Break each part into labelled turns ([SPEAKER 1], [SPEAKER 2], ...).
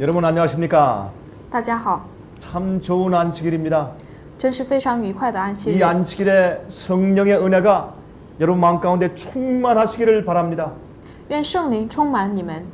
[SPEAKER 1] 여러분 안녕하십니까?
[SPEAKER 2] 大家好，
[SPEAKER 1] 참 좋은 안식일입니다.
[SPEAKER 2] 真是非常愉快的安息
[SPEAKER 1] 이
[SPEAKER 2] 日。
[SPEAKER 1] 안식일에 성령의 은혜가 여러분 마음 가운데 충만하시기를 바랍니다.
[SPEAKER 2] 愿圣灵充满你们。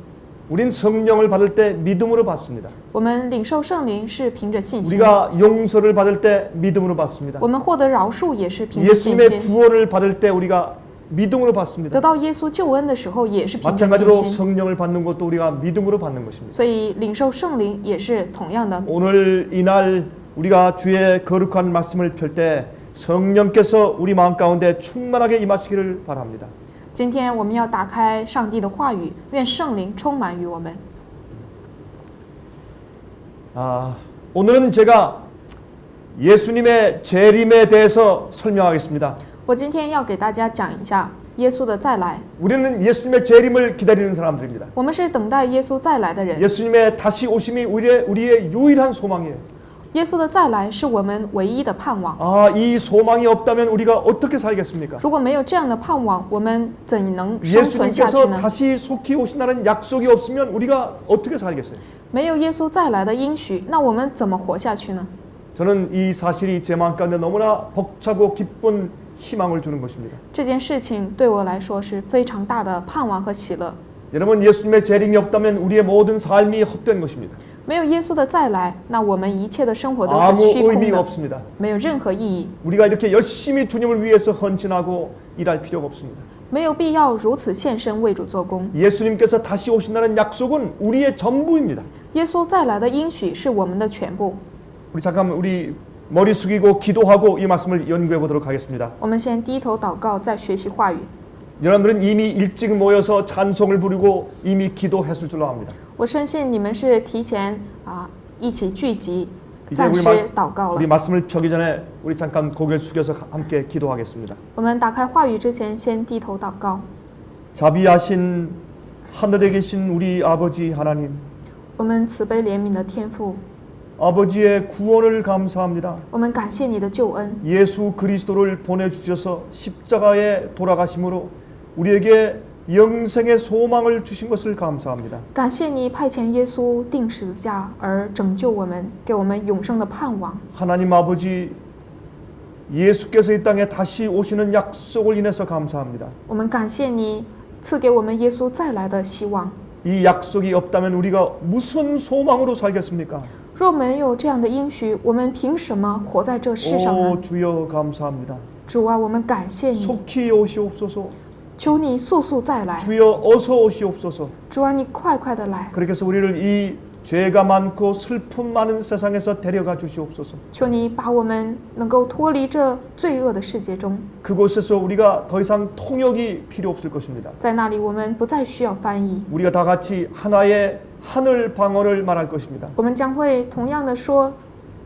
[SPEAKER 1] 우린 성령을 받을 때 믿음으로 받습니다.
[SPEAKER 2] 我们领受圣灵是凭着信心，
[SPEAKER 1] 우리가 용서를 받을 때 믿음으로 받습니다.
[SPEAKER 2] 我们获得饶恕也是凭着信
[SPEAKER 1] 예수님의
[SPEAKER 2] 心，
[SPEAKER 1] 구원을 받을 때 우리가 믿음으로 받습니다.
[SPEAKER 2] 得到耶稣救恩的时候也是凭着信
[SPEAKER 1] 마찬가지로
[SPEAKER 2] 心。
[SPEAKER 1] 성령을 받는 것도 우리가 믿음으로 받는 것입니다.
[SPEAKER 2] 所以领受圣灵也是同样的。
[SPEAKER 1] 오늘 이날 우리가 주의 거룩한 말씀을 펼 때 성령께서 우리 마음 가운데 충만하게 임하시기를 바랍니다.
[SPEAKER 2] 今天我们要打开上帝的话语，愿圣灵充满于我们。
[SPEAKER 1] 오늘은 제가 예수님의 재림에 대해서 설명하겠습니다.
[SPEAKER 2] 我今天要给大家讲一下耶稣的再来。
[SPEAKER 1] 우리는 예수님의 재림을 기다리는 사람들입니다.
[SPEAKER 2] 我们是等待耶稣再来的人。
[SPEAKER 1] 예수님의 다시 오심이 우리의 유일한 소망이에요.
[SPEAKER 2] 耶稣的再来是我们唯一的盼望。
[SPEAKER 1] 이 소망이 없다면 우리가 어떻게 살겠습니까?
[SPEAKER 2] 如果没有这样的盼望，我们怎能生存下去
[SPEAKER 1] 예수님께서
[SPEAKER 2] 呢？
[SPEAKER 1] 다시 속히 오신다는 약속이 없으면 우리가 어떻게 살겠어요?
[SPEAKER 2] 没有耶稣再来的应许，那我们怎么活下去呢？
[SPEAKER 1] 저는 이 사실이 제 마음 가운데 너무나 벅차고 기쁜 희망을 주는 것입니다.
[SPEAKER 2] 这件事情对我来说是非常大的盼望和喜乐。
[SPEAKER 1] 여러분 예수님의 재림이 없다면 우리의 모든 삶이 헛된 것입니다.
[SPEAKER 2] 没有耶稣的再来，那我们一切的生活都
[SPEAKER 1] 아무
[SPEAKER 2] 是虚空
[SPEAKER 1] 의미가
[SPEAKER 2] 的，
[SPEAKER 1] 없습니다.
[SPEAKER 2] 没有任何意义，
[SPEAKER 1] 우리가 이렇게 열심히 주님을 위해서 헌신하고 일할 필요가 없습니다.
[SPEAKER 2] 没有必要如此献身为主做工。
[SPEAKER 1] 예수님께서 다시 오신다는 약속은 우리의 전부입니다.
[SPEAKER 2] 耶稣再来的应许是我们的全部。
[SPEAKER 1] 우리 잠깐만 우리 머리 숙이고 기도하고 이 말씀을 연구해 보도록 하겠습니다.
[SPEAKER 2] 我们先低头祷告，再学习话语。
[SPEAKER 1] 여러분들은 이미 일찍 모여서 찬송을 부르고 이미 기도했을 줄로 압니다.
[SPEAKER 2] 我深信你们是提前一起聚集
[SPEAKER 1] 이제
[SPEAKER 2] 暂
[SPEAKER 1] 우리,
[SPEAKER 2] 时祷告
[SPEAKER 1] 우리
[SPEAKER 2] 了。
[SPEAKER 1] 말씀을 펴기 전에 우리 잠깐 고개를 숙여서 함께 기도하겠습니다.
[SPEAKER 2] 我们打开话语之前，先低头祷告。
[SPEAKER 1] 자비하신 하늘에 계신 우리 아버지 하나님,
[SPEAKER 2] 我们慈悲怜悯的天父，
[SPEAKER 1] 아버지의 구원을 감사합니다.
[SPEAKER 2] 我们感谢你的救恩。
[SPEAKER 1] 예수 그리스도를 보내주셔서 십자가에 돌아가심으로 우리에게 영생의 소망을 주신 것을 감사합니다.
[SPEAKER 2] 感谢你派遣耶稣定十字架而拯救我们，给我们永生的盼望。
[SPEAKER 1] 하나님 아버지, 예수께서 이 땅에 다시 오시는 약속을 인해서 감사합니다.
[SPEAKER 2] 我们感谢你赐给我们耶稣再来的希望。
[SPEAKER 1] 이 약속이 없다면 우리가 무슨 소망으로 살겠습니까?
[SPEAKER 2] 若没有这样的应许，我们凭什么活在这世上呢？
[SPEAKER 1] 주여 감사합니다.
[SPEAKER 2] 主啊，我们感谢你，
[SPEAKER 1] 속히 오시옵소서.
[SPEAKER 2] 求你速速再来。
[SPEAKER 1] 주여 어서 오시옵소서.
[SPEAKER 2] 主啊，你快快的来。
[SPEAKER 1] 그렇게 해서 우리를 이 죄가 많고 슬픔 많은 세상에서 데려가 주시옵소서.
[SPEAKER 2] 求你把我们能够脱离这罪恶的世界中，
[SPEAKER 1] 그곳에서 우리가 더 이상 통역이 필요 없을 것입니다.
[SPEAKER 2] 在那里我们不再需要翻译，
[SPEAKER 1] 우리가 다 같이 하나의 하늘 방언을 말할 것입니다.
[SPEAKER 2] 我们将会同样的说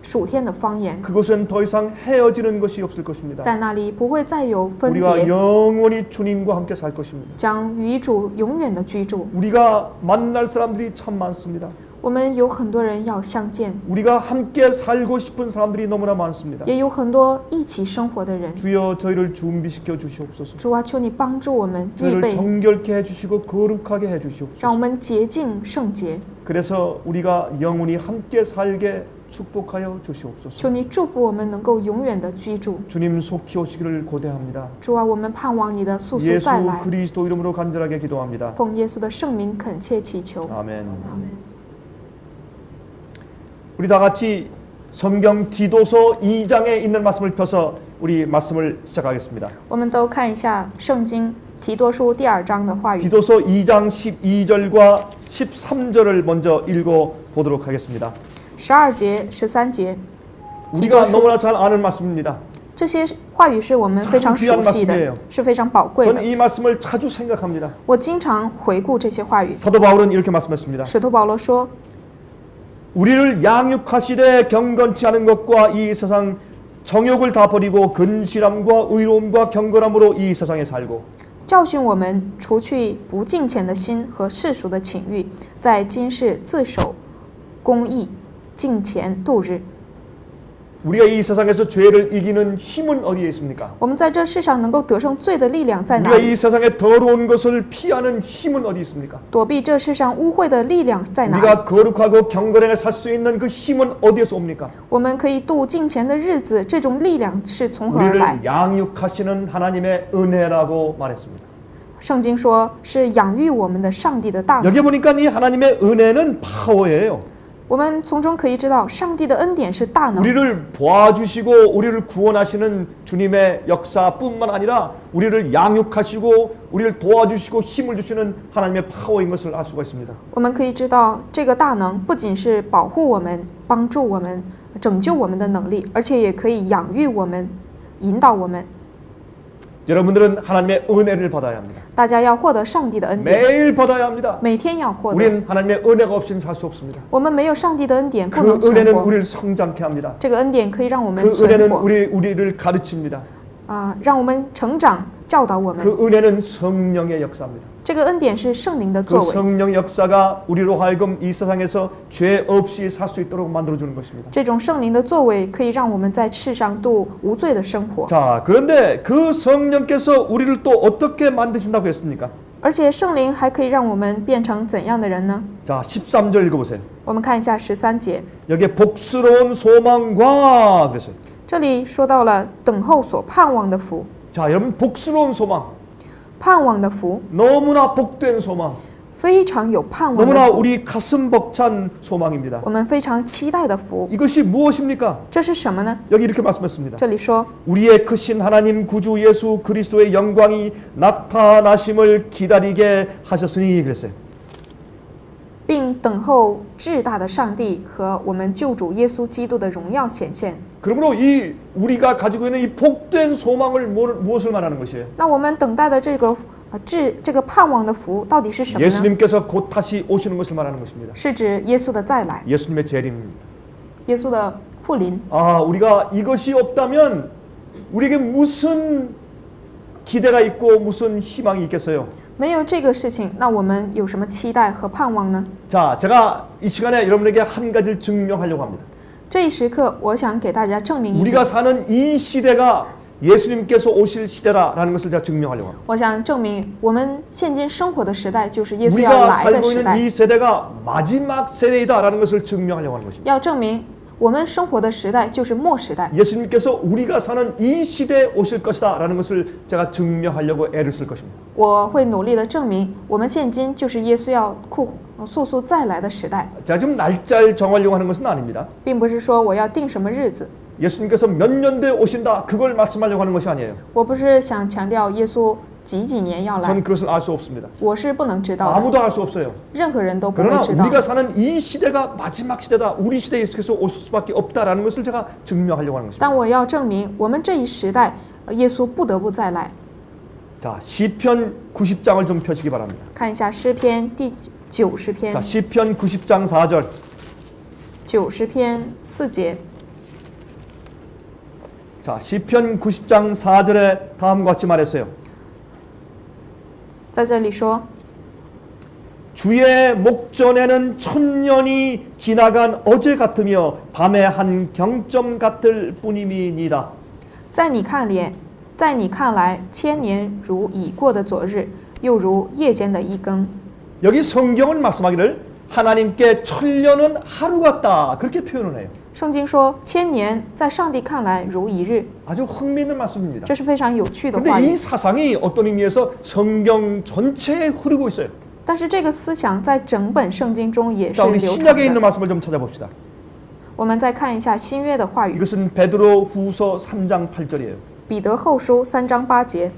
[SPEAKER 2] 属天的方言，
[SPEAKER 1] 그곳은 더 이상 헤어지는 것이 없을 것입니다.
[SPEAKER 2] 在那里不会再有分
[SPEAKER 1] 우리가
[SPEAKER 2] 别，
[SPEAKER 1] 영원히 주님과 함께 살 것입니다.
[SPEAKER 2] 将与主永远的居住。
[SPEAKER 1] 우리가 만날 사람들이 참 많습니다.
[SPEAKER 2] 我们有很多人要相见，
[SPEAKER 1] 우리가 함께 살고 싶은 사람들이 너무나 많습니다.
[SPEAKER 2] 也有很多一起生活的人。
[SPEAKER 1] 주여 저희를 준비시켜 주시옵소서.
[SPEAKER 2] 主啊，求你帮助我们预
[SPEAKER 1] 저희를
[SPEAKER 2] 备，
[SPEAKER 1] 정결케 해주시고 거룩하게
[SPEAKER 2] 让我
[SPEAKER 1] 해주시옵소서.
[SPEAKER 2] 们洁净圣洁。
[SPEAKER 1] 그래서 우리가 영원히 함께 살게 축복하여 주시옵소서.
[SPEAKER 2] 求你祝福我们能够永远的居住。
[SPEAKER 1] 주님 속히 오시기를 고대합니다.
[SPEAKER 2] 主啊，我们盼望你的速速
[SPEAKER 1] 예수
[SPEAKER 2] 再来。
[SPEAKER 1] 그리스도 이름으로 간절하게 기도합니다.
[SPEAKER 2] 奉耶稣的圣名恳切祈求。
[SPEAKER 1] 아멘.
[SPEAKER 2] 阿门。
[SPEAKER 1] 우리 다 같이 성경 디도서 2장에 있는 말씀을 펴서 우리 말씀을 시작하겠습니다.
[SPEAKER 2] 我们都看一下圣经提多书第2章的话语。
[SPEAKER 1] 디도서 2장 12절과 13절을 먼저 읽어 보도록 하겠습니다.
[SPEAKER 2] 12节、13节，
[SPEAKER 1] 우리가 너무나 잘 아는 말씀입니다.
[SPEAKER 2] 这些话语是我们非常熟悉的，是非常宝贵的。
[SPEAKER 1] 저는 이 말씀을 자주 생각합니다.
[SPEAKER 2] 我经常回顾这些话语。
[SPEAKER 1] 사도 바울은 이렇게 말씀했습니다.
[SPEAKER 2] 使徒保罗说：
[SPEAKER 1] 우리를 양육하시되 경건치 않은 것과 이 세상 정욕을 다 버리고 근실함과 의로움과 경건함으로 이 세상에 살고
[SPEAKER 2] 教训我们除去不敬虔的心和世俗的情欲，在今世自守公义，敬虔度日。
[SPEAKER 1] 우리가 이 세상에서 죄를 이기는 힘은 어디에 있습니까?
[SPEAKER 2] 我们在这世上能够得胜罪的力量在哪
[SPEAKER 1] 우리가
[SPEAKER 2] 里？
[SPEAKER 1] 이 세상에 더러운 것을 피하는 힘은 어디 있습니까?
[SPEAKER 2] 躲避这世上污秽的力量在哪里？
[SPEAKER 1] 우리가 거룩하고 경건하게 살 수 있는 그 힘은 어디에서 옵니까?
[SPEAKER 2] 我们可以度敬虔的日子，这种力量是从何而来？
[SPEAKER 1] 우리를 양육하시는 하나님의 은혜라고 말했습니다.
[SPEAKER 2] 圣经说是养育我们的上帝的大能。
[SPEAKER 1] 여기 보니까 이 하나님의 은혜는 파워예요.
[SPEAKER 2] 我们从中可以知道，上帝的恩典是大能。
[SPEAKER 1] 우리를 도와주시고 우리를 구원하시는 주님의 역사뿐만 아니라 우리를 양육하시고 우리를 도와주시고 힘을 주시는 하나님의 파워인 것을 알 수가 있습니다.
[SPEAKER 2] 我们可以知道，这个大能不仅是保护我们、帮助我们、拯救我们的能力，而且也可以养育我们、引导我们。
[SPEAKER 1] 여러분들은 하나님의 은혜를 받아야 합니다.
[SPEAKER 2] 大家要获得上帝的恩典，
[SPEAKER 1] 매일 받아야 합니다.
[SPEAKER 2] 每天要获得。
[SPEAKER 1] 우리는 하나님의 은혜가 없이는 살 수 없습니다.
[SPEAKER 2] 我们没有上帝的恩典，不
[SPEAKER 1] 그
[SPEAKER 2] 能存
[SPEAKER 1] 은혜는
[SPEAKER 2] 活。
[SPEAKER 1] 우리를 성장케 합니다.
[SPEAKER 2] 这个恩典可以让我们
[SPEAKER 1] 그
[SPEAKER 2] 存
[SPEAKER 1] 은혜는
[SPEAKER 2] 活，
[SPEAKER 1] 우리를 가르칩니다.
[SPEAKER 2] 让我们成长，教导我们。
[SPEAKER 1] 그 은혜는 성령의 역사입니다.
[SPEAKER 2] 这个恩典是圣灵的
[SPEAKER 1] 그
[SPEAKER 2] 作为，
[SPEAKER 1] 성령 역사가 우리로 하여금 이 세상에서 죄 없이 살 수 있도록 만들어주는 것입니다.
[SPEAKER 2] 这种圣灵的作为可以让我们在世上度无罪的生活。
[SPEAKER 1] 자, 그런데 그 성령께서 우리를 또 어떻게 만드신다고 했습니까?
[SPEAKER 2] 而且圣灵还可以让我们变成怎样的人呢？
[SPEAKER 1] 자, 13절 읽어보세요.
[SPEAKER 2] 我们看一下13节，
[SPEAKER 1] 여기에 복스러운 소망과 그랬어요.
[SPEAKER 2] 这里说到了等候所盼望的福，
[SPEAKER 1] 자, 여러분 복스러운 소망,
[SPEAKER 2] 盼望的福，
[SPEAKER 1] 너무나 복된 소망,
[SPEAKER 2] 非常有盼望
[SPEAKER 1] 너무나
[SPEAKER 2] 的福，
[SPEAKER 1] 우리 가슴 벅찬 소망입니다.
[SPEAKER 2] 我们非常期待的福。
[SPEAKER 1] 이것이 무엇입니까?
[SPEAKER 2] 这是什么呢？
[SPEAKER 1] 여기 이렇게 말씀했습니다.
[SPEAKER 2] 这里说，
[SPEAKER 1] 우리의 크신 하나님 구주 예수 그리스도의 영광이 나타나심을 기다리게 하셨으니 그랬어요.
[SPEAKER 2] 并等候至大的上帝和我们救主耶稣基督的荣耀显现。
[SPEAKER 1] 그러므로 이 우리가 가지고 있는 이 복된 소망을 무엇을 말하는 것이에요?
[SPEAKER 2] 那我们等待的这个盼望的福到底是什么呢？
[SPEAKER 1] 예수님께서 곧 다시 오시는 것을 말하는 것입니다.
[SPEAKER 2] 是指耶稣的再来，
[SPEAKER 1] 예수님의 재림입니다.
[SPEAKER 2] 耶稣的复临。
[SPEAKER 1] 아, 우리가 이것이 없다면 우리에게 무슨 기대가 있고 무슨 희망이 있겠어요?
[SPEAKER 2] 没有这个事情，那我们有什么期待和盼望呢？
[SPEAKER 1] 자, 제가 이 시간에 여러분에게 한 가지를 증명하려고 합니다.
[SPEAKER 2] 这一时刻，我想给大家证明一点，
[SPEAKER 1] 우리가 사는 이 시대가 예수님께서 오실 시대라는 것을 제가 증명하려고 합니다.
[SPEAKER 2] 我想证明我们现今生活的时代就是耶稣要
[SPEAKER 1] 우리가
[SPEAKER 2] 来的
[SPEAKER 1] 살고
[SPEAKER 2] 时
[SPEAKER 1] 있는
[SPEAKER 2] 代，
[SPEAKER 1] 이 세대가 마지막 세대이다라는 것을 증명하려고 하는 것입니다.
[SPEAKER 2] 要证明我们生活的时代就是末时代。
[SPEAKER 1] 예수님께서 우리가 사는 이 시대에 오실 것이다라는 것을 제가 증명하려고 애를 쓸 것입니다.
[SPEAKER 2] 我会努力的证明，我们现今就是耶稣要速速再来的时代，
[SPEAKER 1] 제가 지금 날짜를 정하려고 하는 것은 아닙니다.
[SPEAKER 2] 并不是说我要定什么日子，
[SPEAKER 1] 예수님께서 몇 년도에 오신다 그걸 말씀하려고 하는 것이 아니에요.
[SPEAKER 2] 我不是想强调耶稣几年要来，
[SPEAKER 1] 저는 그것을 알 수 없습니다.
[SPEAKER 2] 我是不能知道的，
[SPEAKER 1] 아무도 알 수 없어요.
[SPEAKER 2] 任何人都不会
[SPEAKER 1] 그러나
[SPEAKER 2] 知道。
[SPEAKER 1] 우리가 사는 이 시대가 마지막 시대다. 우리 시대에 예수께서 오실 수밖에 없다라는 것을 제가 증명하려고 하는 것입니다.
[SPEAKER 2] 但我要证明，我们这一时代，耶稣不得不再来。
[SPEAKER 1] 자, 시편 90장을 좀 펴시기 바랍니다.
[SPEAKER 2] 看一下诗篇第90
[SPEAKER 1] 자,
[SPEAKER 2] 篇，
[SPEAKER 1] 시편 90장 4절.
[SPEAKER 2] 90篇4节，
[SPEAKER 1] 자, 시편 90장 4절에 다음과 같이 말했어요.
[SPEAKER 2] 在这里说，
[SPEAKER 1] 주의 목전에는 천년이 지나간 어제 같으며 밤의 한 경점 같을 뿐임이니이다.
[SPEAKER 2] 在你看来，千年如已过的昨日，又如夜间的一更。
[SPEAKER 1] 여기 성경은 말씀하기를 하나님께 천년은 하루 같다 그렇게 표현을 해요.
[SPEAKER 2] 圣经说，千年在上帝看来如一日，
[SPEAKER 1] 아주 흥미있는 말씀입니다.
[SPEAKER 2] 这是非常有趣的
[SPEAKER 1] 근데
[SPEAKER 2] 话
[SPEAKER 1] 이
[SPEAKER 2] 语。
[SPEAKER 1] 사상이 어떤 의미에서 성경 전체에 흐르고 있어요.
[SPEAKER 2] 但是这个思想在整本圣经中也是
[SPEAKER 1] 자, 우리
[SPEAKER 2] 流
[SPEAKER 1] 신약에
[SPEAKER 2] 传
[SPEAKER 1] 있는
[SPEAKER 2] 的。
[SPEAKER 1] 말씀을 좀 찾아봅시다.
[SPEAKER 2] 我们再看一下新约的话语，
[SPEAKER 1] 이것은 베드로 후서 3장 8절이에요.
[SPEAKER 2] 彼得后书3章8节。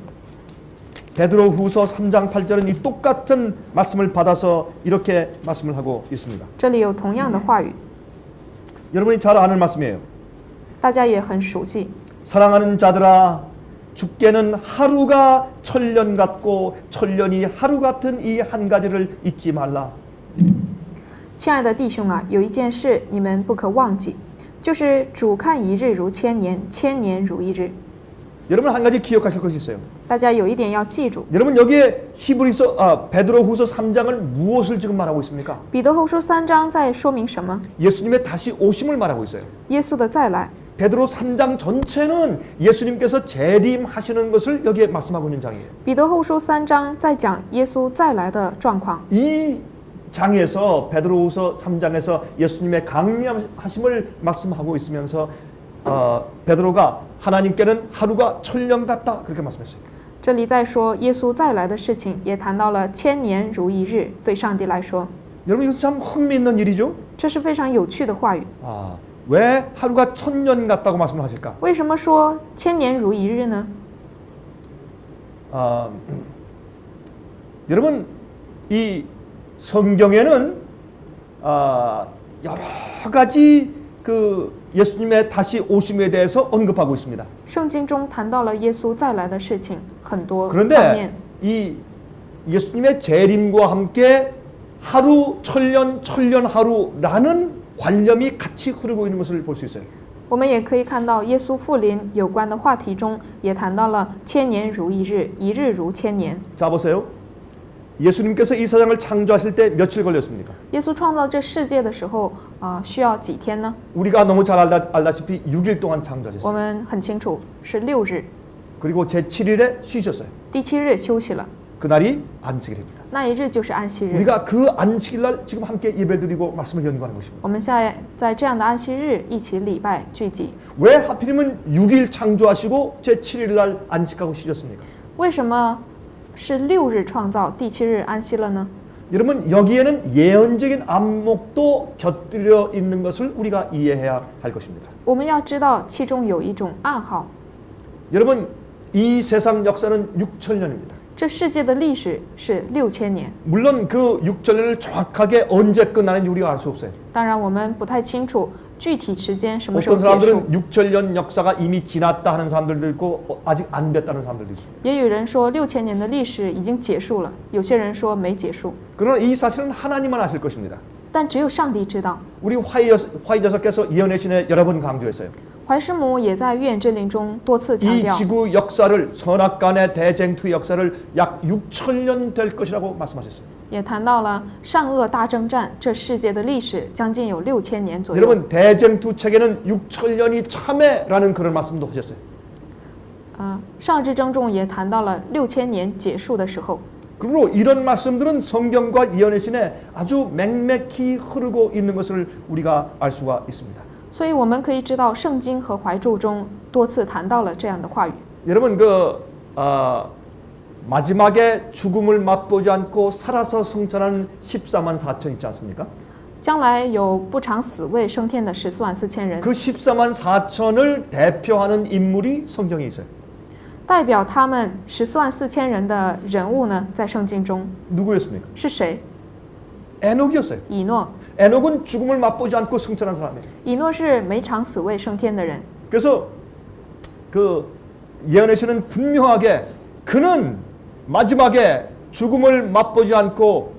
[SPEAKER 1] 베드로 후서 3장 8절은 이 똑같은 말씀을 받아서 이렇게 말씀을 하고 있습니다.
[SPEAKER 2] 这里有同样的话语，
[SPEAKER 1] 여러분이 잘 아는 말씀이에요.
[SPEAKER 2] 大家也很熟悉。
[SPEAKER 1] 사랑하는 자들아 주께는 하루가 천년 같고 천년이 하루 같은 이 한 가지를 잊지 말라.
[SPEAKER 2] 亲爱的弟兄啊，有一件事你们不可忘记，就是主看一日如千年，千年如一日。
[SPEAKER 1] 여러분 한 가지 기억하실 것이 있어요.
[SPEAKER 2] 大家有一点要记住，
[SPEAKER 1] 여러분 여기에 베드로후서 3장은 무엇을 지금 말하고 있습니까?
[SPEAKER 2] 彼得后书3章在说明什么？
[SPEAKER 1] 예수님의 다시 오심을 말하고 있어요.
[SPEAKER 2] 耶稣的再来。
[SPEAKER 1] 베드로 3장 전체는 예수님께서 재림하시는 것을 여기에 말씀하고 있는 장이에요.
[SPEAKER 2] 彼得后书3章在讲耶稣再来的状况。
[SPEAKER 1] 이 장에서 베드로후서 3장에서 예수님의 강림하심을 말씀하고 있으면서 베드로가 하나님께는 하루가 천년 같다 그렇게 말씀했어요.
[SPEAKER 2] 这里在说耶稣再来的事情，也谈到了千年如一日。对上帝来说，
[SPEAKER 1] 여러분 이거 참 흥미있는 일이죠.
[SPEAKER 2] 这是非常有趣的话语。
[SPEAKER 1] 왜 하루가 천년 같다고 말씀하실까?
[SPEAKER 2] 为什么说千年如一日呢？
[SPEAKER 1] 여러분 이 성경에는 여러 가지 그 예수님의 다시 오심에 대해서 언급하고 있습니다.
[SPEAKER 2] 圣经中谈到了耶稣再来的事情很多方
[SPEAKER 1] 그런데
[SPEAKER 2] 面，
[SPEAKER 1] 이 예수님의 재림과 함께 하루 천년 천년 하루라는 관념이 같이 흐르고 있는 것을 볼 수 있어요.
[SPEAKER 2] 我们也可以看到耶稣复临有关的话题中也谈到了千年如一日，一日如千年。
[SPEAKER 1] 자 보세요. 예수님께서 이 세상을 창조하실 때 며칠 걸렸습니까?
[SPEAKER 2] 耶稣创造这世界的时候，需要几天呢？
[SPEAKER 1] 우리가 너무 잘 알다시피 6일 동안 창조하셨어요.
[SPEAKER 2] 我们很清楚是6日，
[SPEAKER 1] 그리고 제7일에 쉬셨어요.
[SPEAKER 2] 第7日休息了，
[SPEAKER 1] 그날이 안식일입니다.
[SPEAKER 2] 那一日就是安息日。
[SPEAKER 1] 우리가 그 안식일날 지금 함께 예배드리고 말씀을 연구하는 것입니다.
[SPEAKER 2] 我们现在在这样的安息日一起礼拜聚集，
[SPEAKER 1] 왜 하필이면 6일 창조하시고 제7일날 안식하고 쉬셨습니까?
[SPEAKER 2] 为什么是6日创造，第7日安息了呢？
[SPEAKER 1] 여러분 여기에는 예언적인 안목도 곁들여 있는 것을 우리가 이해해야 할 것입니다.
[SPEAKER 2] 我们要知道其中有一种暗号，
[SPEAKER 1] 여러분 이 세상 역사는 6천년입니다.
[SPEAKER 2] 这世界的历史是6000年。
[SPEAKER 1] 물론 그 6천년을 정확하게 언제 끝나는지 우리가 알 수 없어요.
[SPEAKER 2] 当然，我们不太清楚具体时间什么时候
[SPEAKER 1] 어떤
[SPEAKER 2] 结束。
[SPEAKER 1] 사람들은 6천년 역사가 이미 지났다 하는 사람들도 있고 아직 안 됐다는 사람들도 있습니다.
[SPEAKER 2] 也有人说6000年的历史已经结束了，有些人说没结束，
[SPEAKER 1] 그러나 이 사실은 하나님만 아실 것입니다.
[SPEAKER 2] 但只有上帝知道。
[SPEAKER 1] 우리 화이저서께서 예언의 신에 여러 번 강조했어요.
[SPEAKER 2] 怀师母也在预言真理中多次强
[SPEAKER 1] 이
[SPEAKER 2] 调，
[SPEAKER 1] 지구 역사를 선악간의 대쟁투의 역사를 약 6천년 될 것이라고 말씀하셨어요.
[SPEAKER 2] 也谈到了善恶大征战，这世界的历史将近有6000年左右。
[SPEAKER 1] 여러분 대쟁투 책에는 6천년이 참회라는 그런 말씀도 하셨어요.
[SPEAKER 2] 上至争中也谈到了6000年结束的时候。
[SPEAKER 1] 그러므로 이런 말씀들은 성경과 예언의 신에 아주 맹맥히 흐르고 있는 것을 우리가 알 수가 있습니다.
[SPEAKER 2] 所以我们可以知道，圣经和怀注中多次谈到了这样的话语。
[SPEAKER 1] 여러분 마지막에 죽음을 맛보지 않고 살아서 승천하는 14만 4천 있지 않습니까?
[SPEAKER 2] 将来有不尝死未升天的144000人，
[SPEAKER 1] 그 14만 4천을 대표하는 인물이 성경에 있어요.
[SPEAKER 2] 代表他们144000人的人物呢，在圣经中
[SPEAKER 1] 누구였습니까?
[SPEAKER 2] 是谁？
[SPEAKER 1] 에녹이었어요.
[SPEAKER 2] 以诺。
[SPEAKER 1] 에녹은 죽음을 맛보지 않고 승천한 사람이에요.
[SPEAKER 2] 以诺是没尝死未升天的人，
[SPEAKER 1] 그래서 그 예언의 신은 분명하게 그는 마지막에 죽음을 맛보지 않고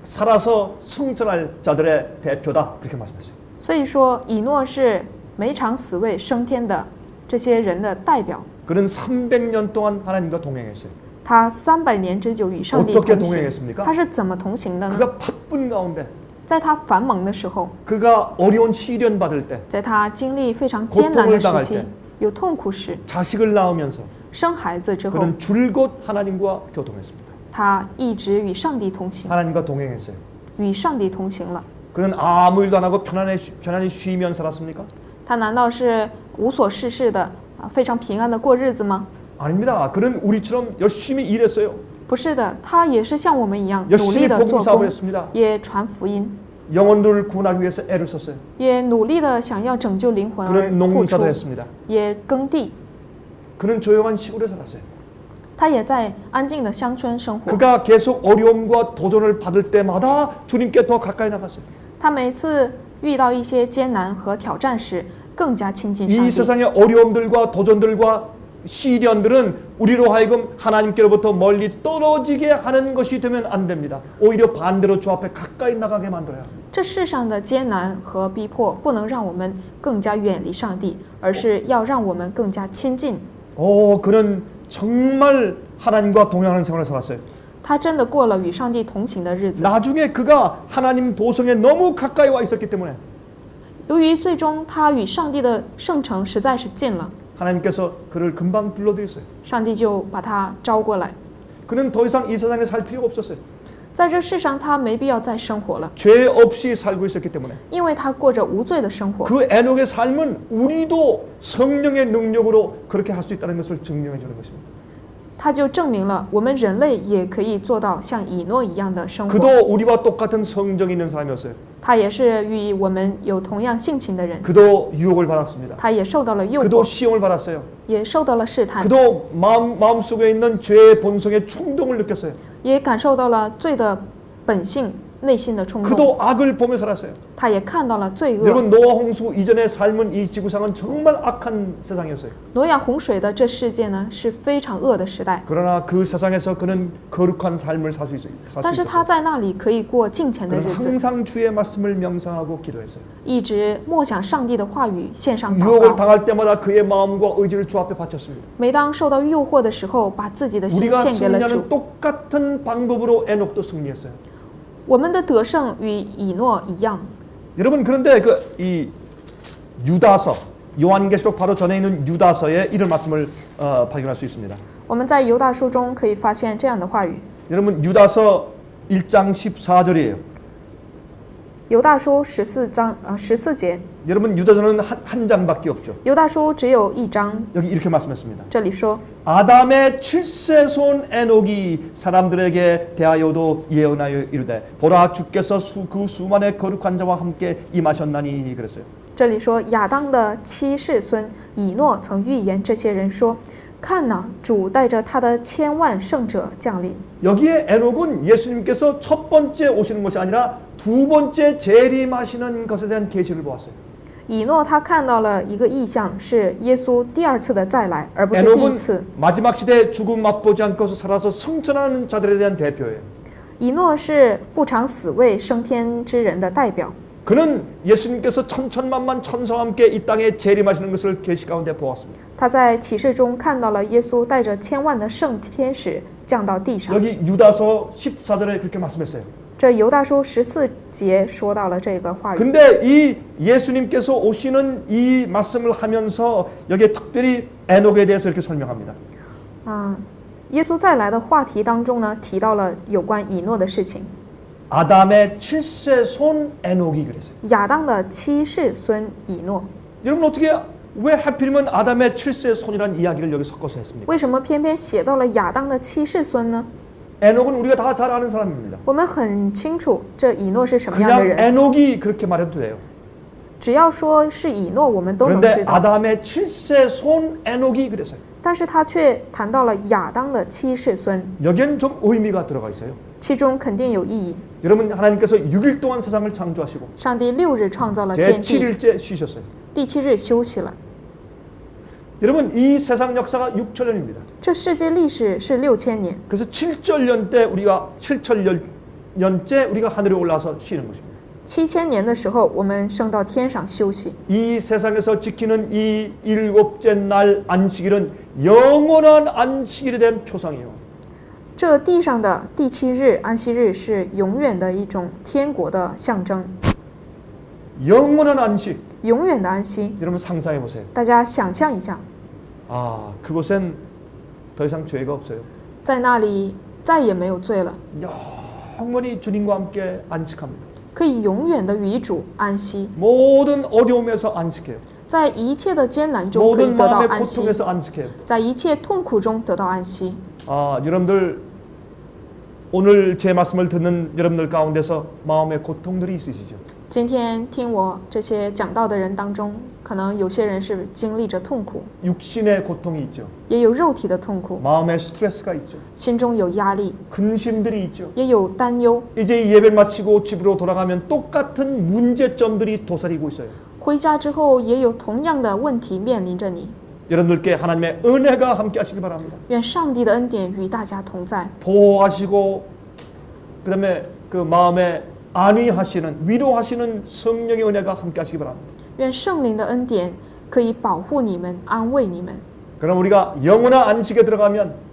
[SPEAKER 1] 살아서 승천할 자들의 대표다 그렇게 말씀하셨어요.
[SPEAKER 2] 所以说以诺是没尝死未升天的这些人的代表。
[SPEAKER 1] 그는 300년 동안 하나님과 동행했어요.
[SPEAKER 2] 他300年之久与上帝
[SPEAKER 1] 어떻게
[SPEAKER 2] 同行，
[SPEAKER 1] 동행했습니까?
[SPEAKER 2] 他是怎么同行的呢？
[SPEAKER 1] 그가 바쁜 가운데
[SPEAKER 2] 在他繁忙的时候，
[SPEAKER 1] 그가 어려운 시련 받을 때
[SPEAKER 2] 在他经历非常艰难的时
[SPEAKER 1] 고통을당할
[SPEAKER 2] 期
[SPEAKER 1] 때 ，
[SPEAKER 2] 有痛苦时，
[SPEAKER 1] 자식을 낳으면서
[SPEAKER 2] 生孩子之后，
[SPEAKER 1] 그는 줄곧 하나님과 교통했습니다.
[SPEAKER 2] 他一直与上帝同行，
[SPEAKER 1] 하나님과 동행했어요.
[SPEAKER 2] 与上帝同行了。
[SPEAKER 1] 그는 아무 일도 안 하고 편안히 쉬면 살았습니까?
[SPEAKER 2] 他难道是无所事事的非常平安的过日子吗？
[SPEAKER 1] 아닙니다. 그는 우리처럼 열심히 일했어요.
[SPEAKER 2] 不是的，他也是像我们一样努
[SPEAKER 1] 열심히
[SPEAKER 2] 力的做
[SPEAKER 1] 복음 사업을
[SPEAKER 2] 工，
[SPEAKER 1] 했습니다.
[SPEAKER 2] 也传福音，
[SPEAKER 1] 영혼들을 구원하기 위해서 애를 썼어요.
[SPEAKER 2] 也努力的想要拯救灵魂而
[SPEAKER 1] 그는
[SPEAKER 2] 付出
[SPEAKER 1] 농사도 ， 했습니다.
[SPEAKER 2] 也耕地。
[SPEAKER 1] 그는 조용한 시골에 살았어요.
[SPEAKER 2] 他也在安静的乡村生活。
[SPEAKER 1] 그가 계속 어려움과 도전을 받을 때마다 주님께 더 가까이 나갔어요.
[SPEAKER 2] 他每次遇到一些艰难和挑战时，更加亲近上
[SPEAKER 1] 이
[SPEAKER 2] 帝。
[SPEAKER 1] 세상의 어려움들과 도전들과 시련들은 우리로 하여금 하나님께로부터 멀리 떨어지게 하는 것이 되면 안 됩니다. 오히려 반대로 주 앞에 가까이 나가게 만들어야 합니다.
[SPEAKER 2] 这世上的艰难和逼迫，不能让我们更加远离上帝，而是要让我们更加亲近
[SPEAKER 1] 그는 정말 하나님과 동행하는 생활을 살았어요.
[SPEAKER 2] 他真的过了与上帝同行的日子。
[SPEAKER 1] 나중에 그가 하나님 도성에 너무 가까이 와 있었기 때문에
[SPEAKER 2] 由于最终他与上帝的圣城实在是近了，
[SPEAKER 1] 하나님께서 그를 금방 불러들였어요.
[SPEAKER 2] 上帝就把他招过来。
[SPEAKER 1] 그는 더 이상 이 세상에 살 필요가 없었어요.
[SPEAKER 2] 在这世上，他没必要再生活了，
[SPEAKER 1] 죄 없이 살고 있었기 때문에
[SPEAKER 2] 因为他过着无罪的生活。
[SPEAKER 1] 그 에녹의 삶은 우리도 성령의 능력으로 그렇게 할 수 있다는 것을 증명해 주는 것입니다.
[SPEAKER 2] 他就证明了我们人类也可以做到像以诺一样的生活。
[SPEAKER 1] 그도 우리와 똑같은 성정이 있는 사람이었어요.
[SPEAKER 2] 他也是与我们有同样性情的人，
[SPEAKER 1] 그도 유혹을 받았습니다.
[SPEAKER 2] 他也受到了诱
[SPEAKER 1] 그도
[SPEAKER 2] 惑，
[SPEAKER 1] 시험을 받았어요.
[SPEAKER 2] 也受到了试探，
[SPEAKER 1] 그도 마음속에 있는 죄의 본성의 충동을 느꼈어요.
[SPEAKER 2] 也感受到了罪的本性、内心的冲动。
[SPEAKER 1] 그도 악을 보며 살았어요.
[SPEAKER 2] 他也看到了罪恶。
[SPEAKER 1] 여러분 노아 홍수 이전의 삶은 이 지구상은 정말 악한 세상이었어요.
[SPEAKER 2] 挪亚洪水的这世界呢，是非常恶的时代，
[SPEAKER 1] 그러나 그 세상에서 그는 거룩한 삶을 살 수 있어요.
[SPEAKER 2] 但是他在那里可以过敬虔的
[SPEAKER 1] 그는
[SPEAKER 2] 日子，
[SPEAKER 1] 항상 주의 말씀을 명상하고 기도했어요.
[SPEAKER 2] 一直默想上帝的话语，献上祷
[SPEAKER 1] 유혹을
[SPEAKER 2] 告。
[SPEAKER 1] 당할 때마다 그의 마음과 의지를 주 앞에 바쳤습니다.
[SPEAKER 2] 每当受到诱惑的时候，把自己的心
[SPEAKER 1] 우리가
[SPEAKER 2] 献给了主。
[SPEAKER 1] 승리하는 똑같은 방법으로 에녹도 승리했어요.
[SPEAKER 2] 我们的得胜与以诺一样。
[SPEAKER 1] 여러분 그런데 이 유다서 요한계시록 바로 전에 있는 유다서에 이런 말씀을 발견할 수 있습니다.
[SPEAKER 2] 我们在犹大书中可以发现这样的话语。
[SPEAKER 1] 여러분 유다서 1장 14절이에요.
[SPEAKER 2] 犹大书14节，
[SPEAKER 1] 여러분 유다서는 한 장밖에 없죠.
[SPEAKER 2] 犹大书只有一章。
[SPEAKER 1] 여기 이렇게 말씀했습니다.
[SPEAKER 2] 这里说，
[SPEAKER 1] 아담의 7세손 에녹이 사람들에게 대하여도 예언하여 이르되 보라 주께서 그 수만의 거룩한 자와 함께 임하셨나니 그랬어요.
[SPEAKER 2] 这里说亚当的七世孙以诺曾预言这些人说：“看哪，主带着他的千万圣者降临。”
[SPEAKER 1] 여기에 에녹은 예수님께서 첫 번째 오시는 것이 아니라 두 번째 재림하시는 것에 대한 계시를 보았어요.
[SPEAKER 2] 以诺他看到了一个异象，是耶稣第二次的再来，而不是第一
[SPEAKER 1] 에녹은
[SPEAKER 2] 次。
[SPEAKER 1] 마지막 시대에 죽음 맛보지 않고 살아서 성천하는 자들에 대한 대표예요.
[SPEAKER 2] 以诺是不尝死味升天之人的代表。
[SPEAKER 1] 그는 예수님께서 천천만만 천사와 함께 이 땅에 재림하시는 것을 계시 가운데 보았습니다.
[SPEAKER 2] 他在启示中看到了耶稣带着千万的圣天使降到地上。
[SPEAKER 1] 여기 유다서 14절에 그렇게 말씀했어요.
[SPEAKER 2] 这犹大书14节说到了这个话语。
[SPEAKER 1] 근데 이 예수님께서 오시는 이 말씀을 하면서 여기에 특별히 에녹에 대해서 이렇게 설명합니다.
[SPEAKER 2] 耶稣再来的话题当中呢，提到了有关以诺的事情。
[SPEAKER 1] 아담의 7세 손 에녹이 그랬어요.
[SPEAKER 2] 亚当的七世孙以诺，
[SPEAKER 1] 여러분 어떻게 왜 하필이면 아담의 7세 손이라는 이야기를 여기 섞어서 했습니까?
[SPEAKER 2] 为什么偏偏写到了亚当的七世孙呢？
[SPEAKER 1] 에녹은 우리가 다 잘 아는 사람입니다.
[SPEAKER 2] 我们很清楚这以诺是什么样的
[SPEAKER 1] 그냥
[SPEAKER 2] 人，
[SPEAKER 1] 에녹이 그렇게 말해도 돼요.
[SPEAKER 2] 只要说是以诺，我们都能
[SPEAKER 1] 그런데
[SPEAKER 2] 知道。
[SPEAKER 1] 아담의 7세 손 에녹이 그랬어요.
[SPEAKER 2] 但是他却谈到了亚当的七世孙，
[SPEAKER 1] 여기엔 좀 의미가 들어가 있어요.
[SPEAKER 2] 其中肯定有意义。
[SPEAKER 1] 여러분 하나님께서 6일 동안 세상을 창조하시고
[SPEAKER 2] 上帝6日创造了
[SPEAKER 1] 제
[SPEAKER 2] 天地，
[SPEAKER 1] 7일째 쉬셨어요.
[SPEAKER 2] 第7日休息了。
[SPEAKER 1] 여러분 이 세상 역사가 6천년입니다.
[SPEAKER 2] 这世界历史是6000年，
[SPEAKER 1] 그래서 7천년 때 우리가 7천년째 우리가 하늘에 올라와서 쉬는 것입니다.
[SPEAKER 2] 7000年的时候，我们升到天上休息。
[SPEAKER 1] 이 세상에서 지키는 이 일곱째 날 안식일은 영원한 안식일에 대한 표상이에요.
[SPEAKER 2] 这地上的第7日安息日是永远的一种天国的象征，
[SPEAKER 1] 영원한 안식.
[SPEAKER 2] 永远的安息。
[SPEAKER 1] 여러분 상상해 보세요.
[SPEAKER 2] 大家想象一下，
[SPEAKER 1] 아, 그곳엔 더 이상 죄가 없어요.
[SPEAKER 2] 在那里再也没有罪了，
[SPEAKER 1] 영원히 주님과 함께 안식합니다.
[SPEAKER 2] 可以永远的与主安息，
[SPEAKER 1] 모든 어려움에서 안식해요.
[SPEAKER 2] 在一切的艰难中可以
[SPEAKER 1] 모든
[SPEAKER 2] 得到
[SPEAKER 1] 마음의
[SPEAKER 2] 安息，
[SPEAKER 1] 고통에서 안식해요.
[SPEAKER 2] 在一切痛苦中得到安息。
[SPEAKER 1] 아, 여러분들 오늘 제 말씀을 듣는 여러분들 가운데서 마음의 고통들이 있으시죠?
[SPEAKER 2] 今天听我这些讲道的人当中，可能有些人是经历着痛苦，
[SPEAKER 1] 육신의 고통이 있죠.
[SPEAKER 2] 也有肉体的痛苦，
[SPEAKER 1] 마음의 스트레스가 있죠.
[SPEAKER 2] 心中有压力，
[SPEAKER 1] 근심들이 있죠.
[SPEAKER 2] 也有担忧。
[SPEAKER 1] 이제 이 예배를 마치고 집으로 돌아가면 똑같은 문제점들이 도사리고 있어요.
[SPEAKER 2] 回家之后也有同样的问题面临着你。
[SPEAKER 1] 여러분들께 하나님의 은혜가 함께 하시기 바랍니다.
[SPEAKER 2] 愿上帝的恩典与大家同在，
[SPEAKER 1] 보호하시고 그다음에 그 마음에 안위하시는 위로하시는 성령의 은혜가 함께 하시기 바랍니다.
[SPEAKER 2] 愿圣灵的恩典可以保护你们、安慰你们。
[SPEAKER 1] 그럼 우리가 영원한 안식에 들어가면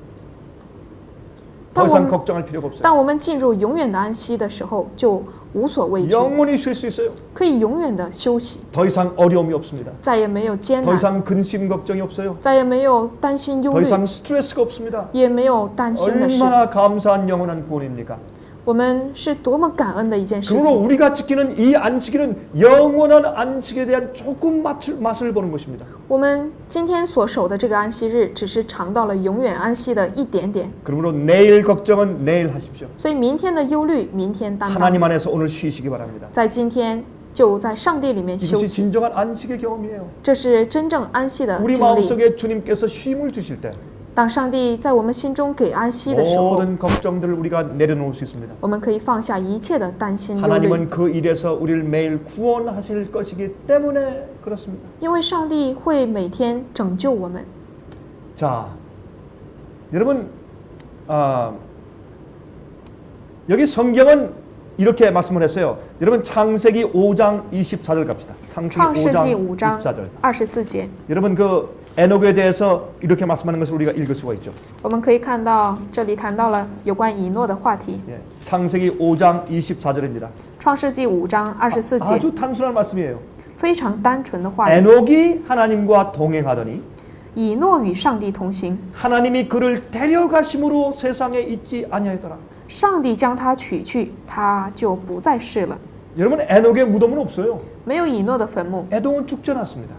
[SPEAKER 1] 더
[SPEAKER 2] 当我
[SPEAKER 1] 이상
[SPEAKER 2] 们
[SPEAKER 1] 걱정할 필요가 없어요.
[SPEAKER 2] 当我们进入永远的安息的时候，就无所畏惧，
[SPEAKER 1] 영원히 쉴 수 있어요.
[SPEAKER 2] 可以永远的休息，
[SPEAKER 1] 더 이상 어려움이 없습니다.
[SPEAKER 2] 再也没有艰
[SPEAKER 1] 더
[SPEAKER 2] 难，
[SPEAKER 1] 이상 근심 걱정이 없어요.
[SPEAKER 2] 再也没有担心忧
[SPEAKER 1] 더
[SPEAKER 2] 虑，
[SPEAKER 1] 이상 스트레스가 없습니다.
[SPEAKER 2] 也没有担心的事。
[SPEAKER 1] 얼마나 감사한 영원한 구원입니까?
[SPEAKER 2] 我们是多么感恩的一件事
[SPEAKER 1] 그러므로
[SPEAKER 2] 情。
[SPEAKER 1] 우리가 지키는 이 안식일은 영원한 안식에 대한 조금 맛을 보는 것입니다.
[SPEAKER 2] 我们今天所守的这个安息日，只是尝到了永远安息的一点点。
[SPEAKER 1] 그러므로 내일 걱정은 내일 하십시오.
[SPEAKER 2] 所以明天的忧虑，明天担当。
[SPEAKER 1] 하나님 안에서 오늘 쉬시기 바랍니다.
[SPEAKER 2] 在今天就在上帝里面休
[SPEAKER 1] 이것이
[SPEAKER 2] 息，
[SPEAKER 1] 진정한 안식의 경험이에요.
[SPEAKER 2] 这是真正安息的
[SPEAKER 1] 우리
[SPEAKER 2] 经历。
[SPEAKER 1] 마음속에 주님께서 쉼을 주실 때
[SPEAKER 2] 当上帝在我们心中给安息的时候，
[SPEAKER 1] 모든 걱정들을 우리가 내려놓을 수 있습니다.
[SPEAKER 2] 我们可以放下一切的担心忧虑，
[SPEAKER 1] 하나님은 그 일에서 우리를 매일 구원하실 것이기 때문에 그렇습니다.
[SPEAKER 2] 因为上帝会每天拯救我们。
[SPEAKER 1] 자, 여러분, 여기 성경은 이렇게 말씀을 했어요. 여러분 창세기 5장 24절 갑시다.
[SPEAKER 2] 创
[SPEAKER 1] 창세기
[SPEAKER 2] 世纪
[SPEAKER 1] 5장
[SPEAKER 2] 5章
[SPEAKER 1] 24절.
[SPEAKER 2] 24节，
[SPEAKER 1] 여러분 그 에녹에 대해서 이렇게 말씀하는 것을 우리가 읽을 수가 있죠.
[SPEAKER 2] 我们可以看到这里谈到了有关以诺的话题。
[SPEAKER 1] 예, 창세기 5장 24절입니다.
[SPEAKER 2] 创世纪5章24节，
[SPEAKER 1] 아주 단순한 말씀이에요.
[SPEAKER 2] 非常单纯的话语。
[SPEAKER 1] 에녹이 하나님과 동행하더니
[SPEAKER 2] 以诺与上帝同行，
[SPEAKER 1] 하나님이 그를 데려가심으로 세상에 있지 아니하였더라.
[SPEAKER 2] 上帝将他取去，他就不在世了。
[SPEAKER 1] 여러분 에녹의 무덤은 없어요.
[SPEAKER 2] 没有以诺的坟墓，
[SPEAKER 1] 에녹은 죽지 않았습니다.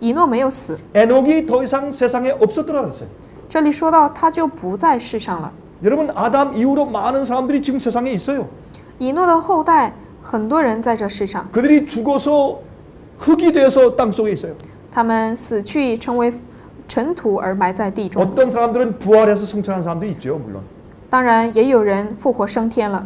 [SPEAKER 2] 以诺没有死。
[SPEAKER 1] 에녹이 더 이상 세상에 없었더라 그랬어요.
[SPEAKER 2] 这里说到他就不在世上了。
[SPEAKER 1] 여러분 아담 이후로 많은 사람들이 지금 세상에 있어요.
[SPEAKER 2] 以诺的后代很多人在这世上，
[SPEAKER 1] 그들이 죽어서 흙이 되어서 땅 속에 있어요.
[SPEAKER 2] 他们死去成为尘土而埋在地中。
[SPEAKER 1] 어떤 사람들은 부활해서 승천한 사람들이 있죠, 물론.
[SPEAKER 2] 当然，也有人复活升天了。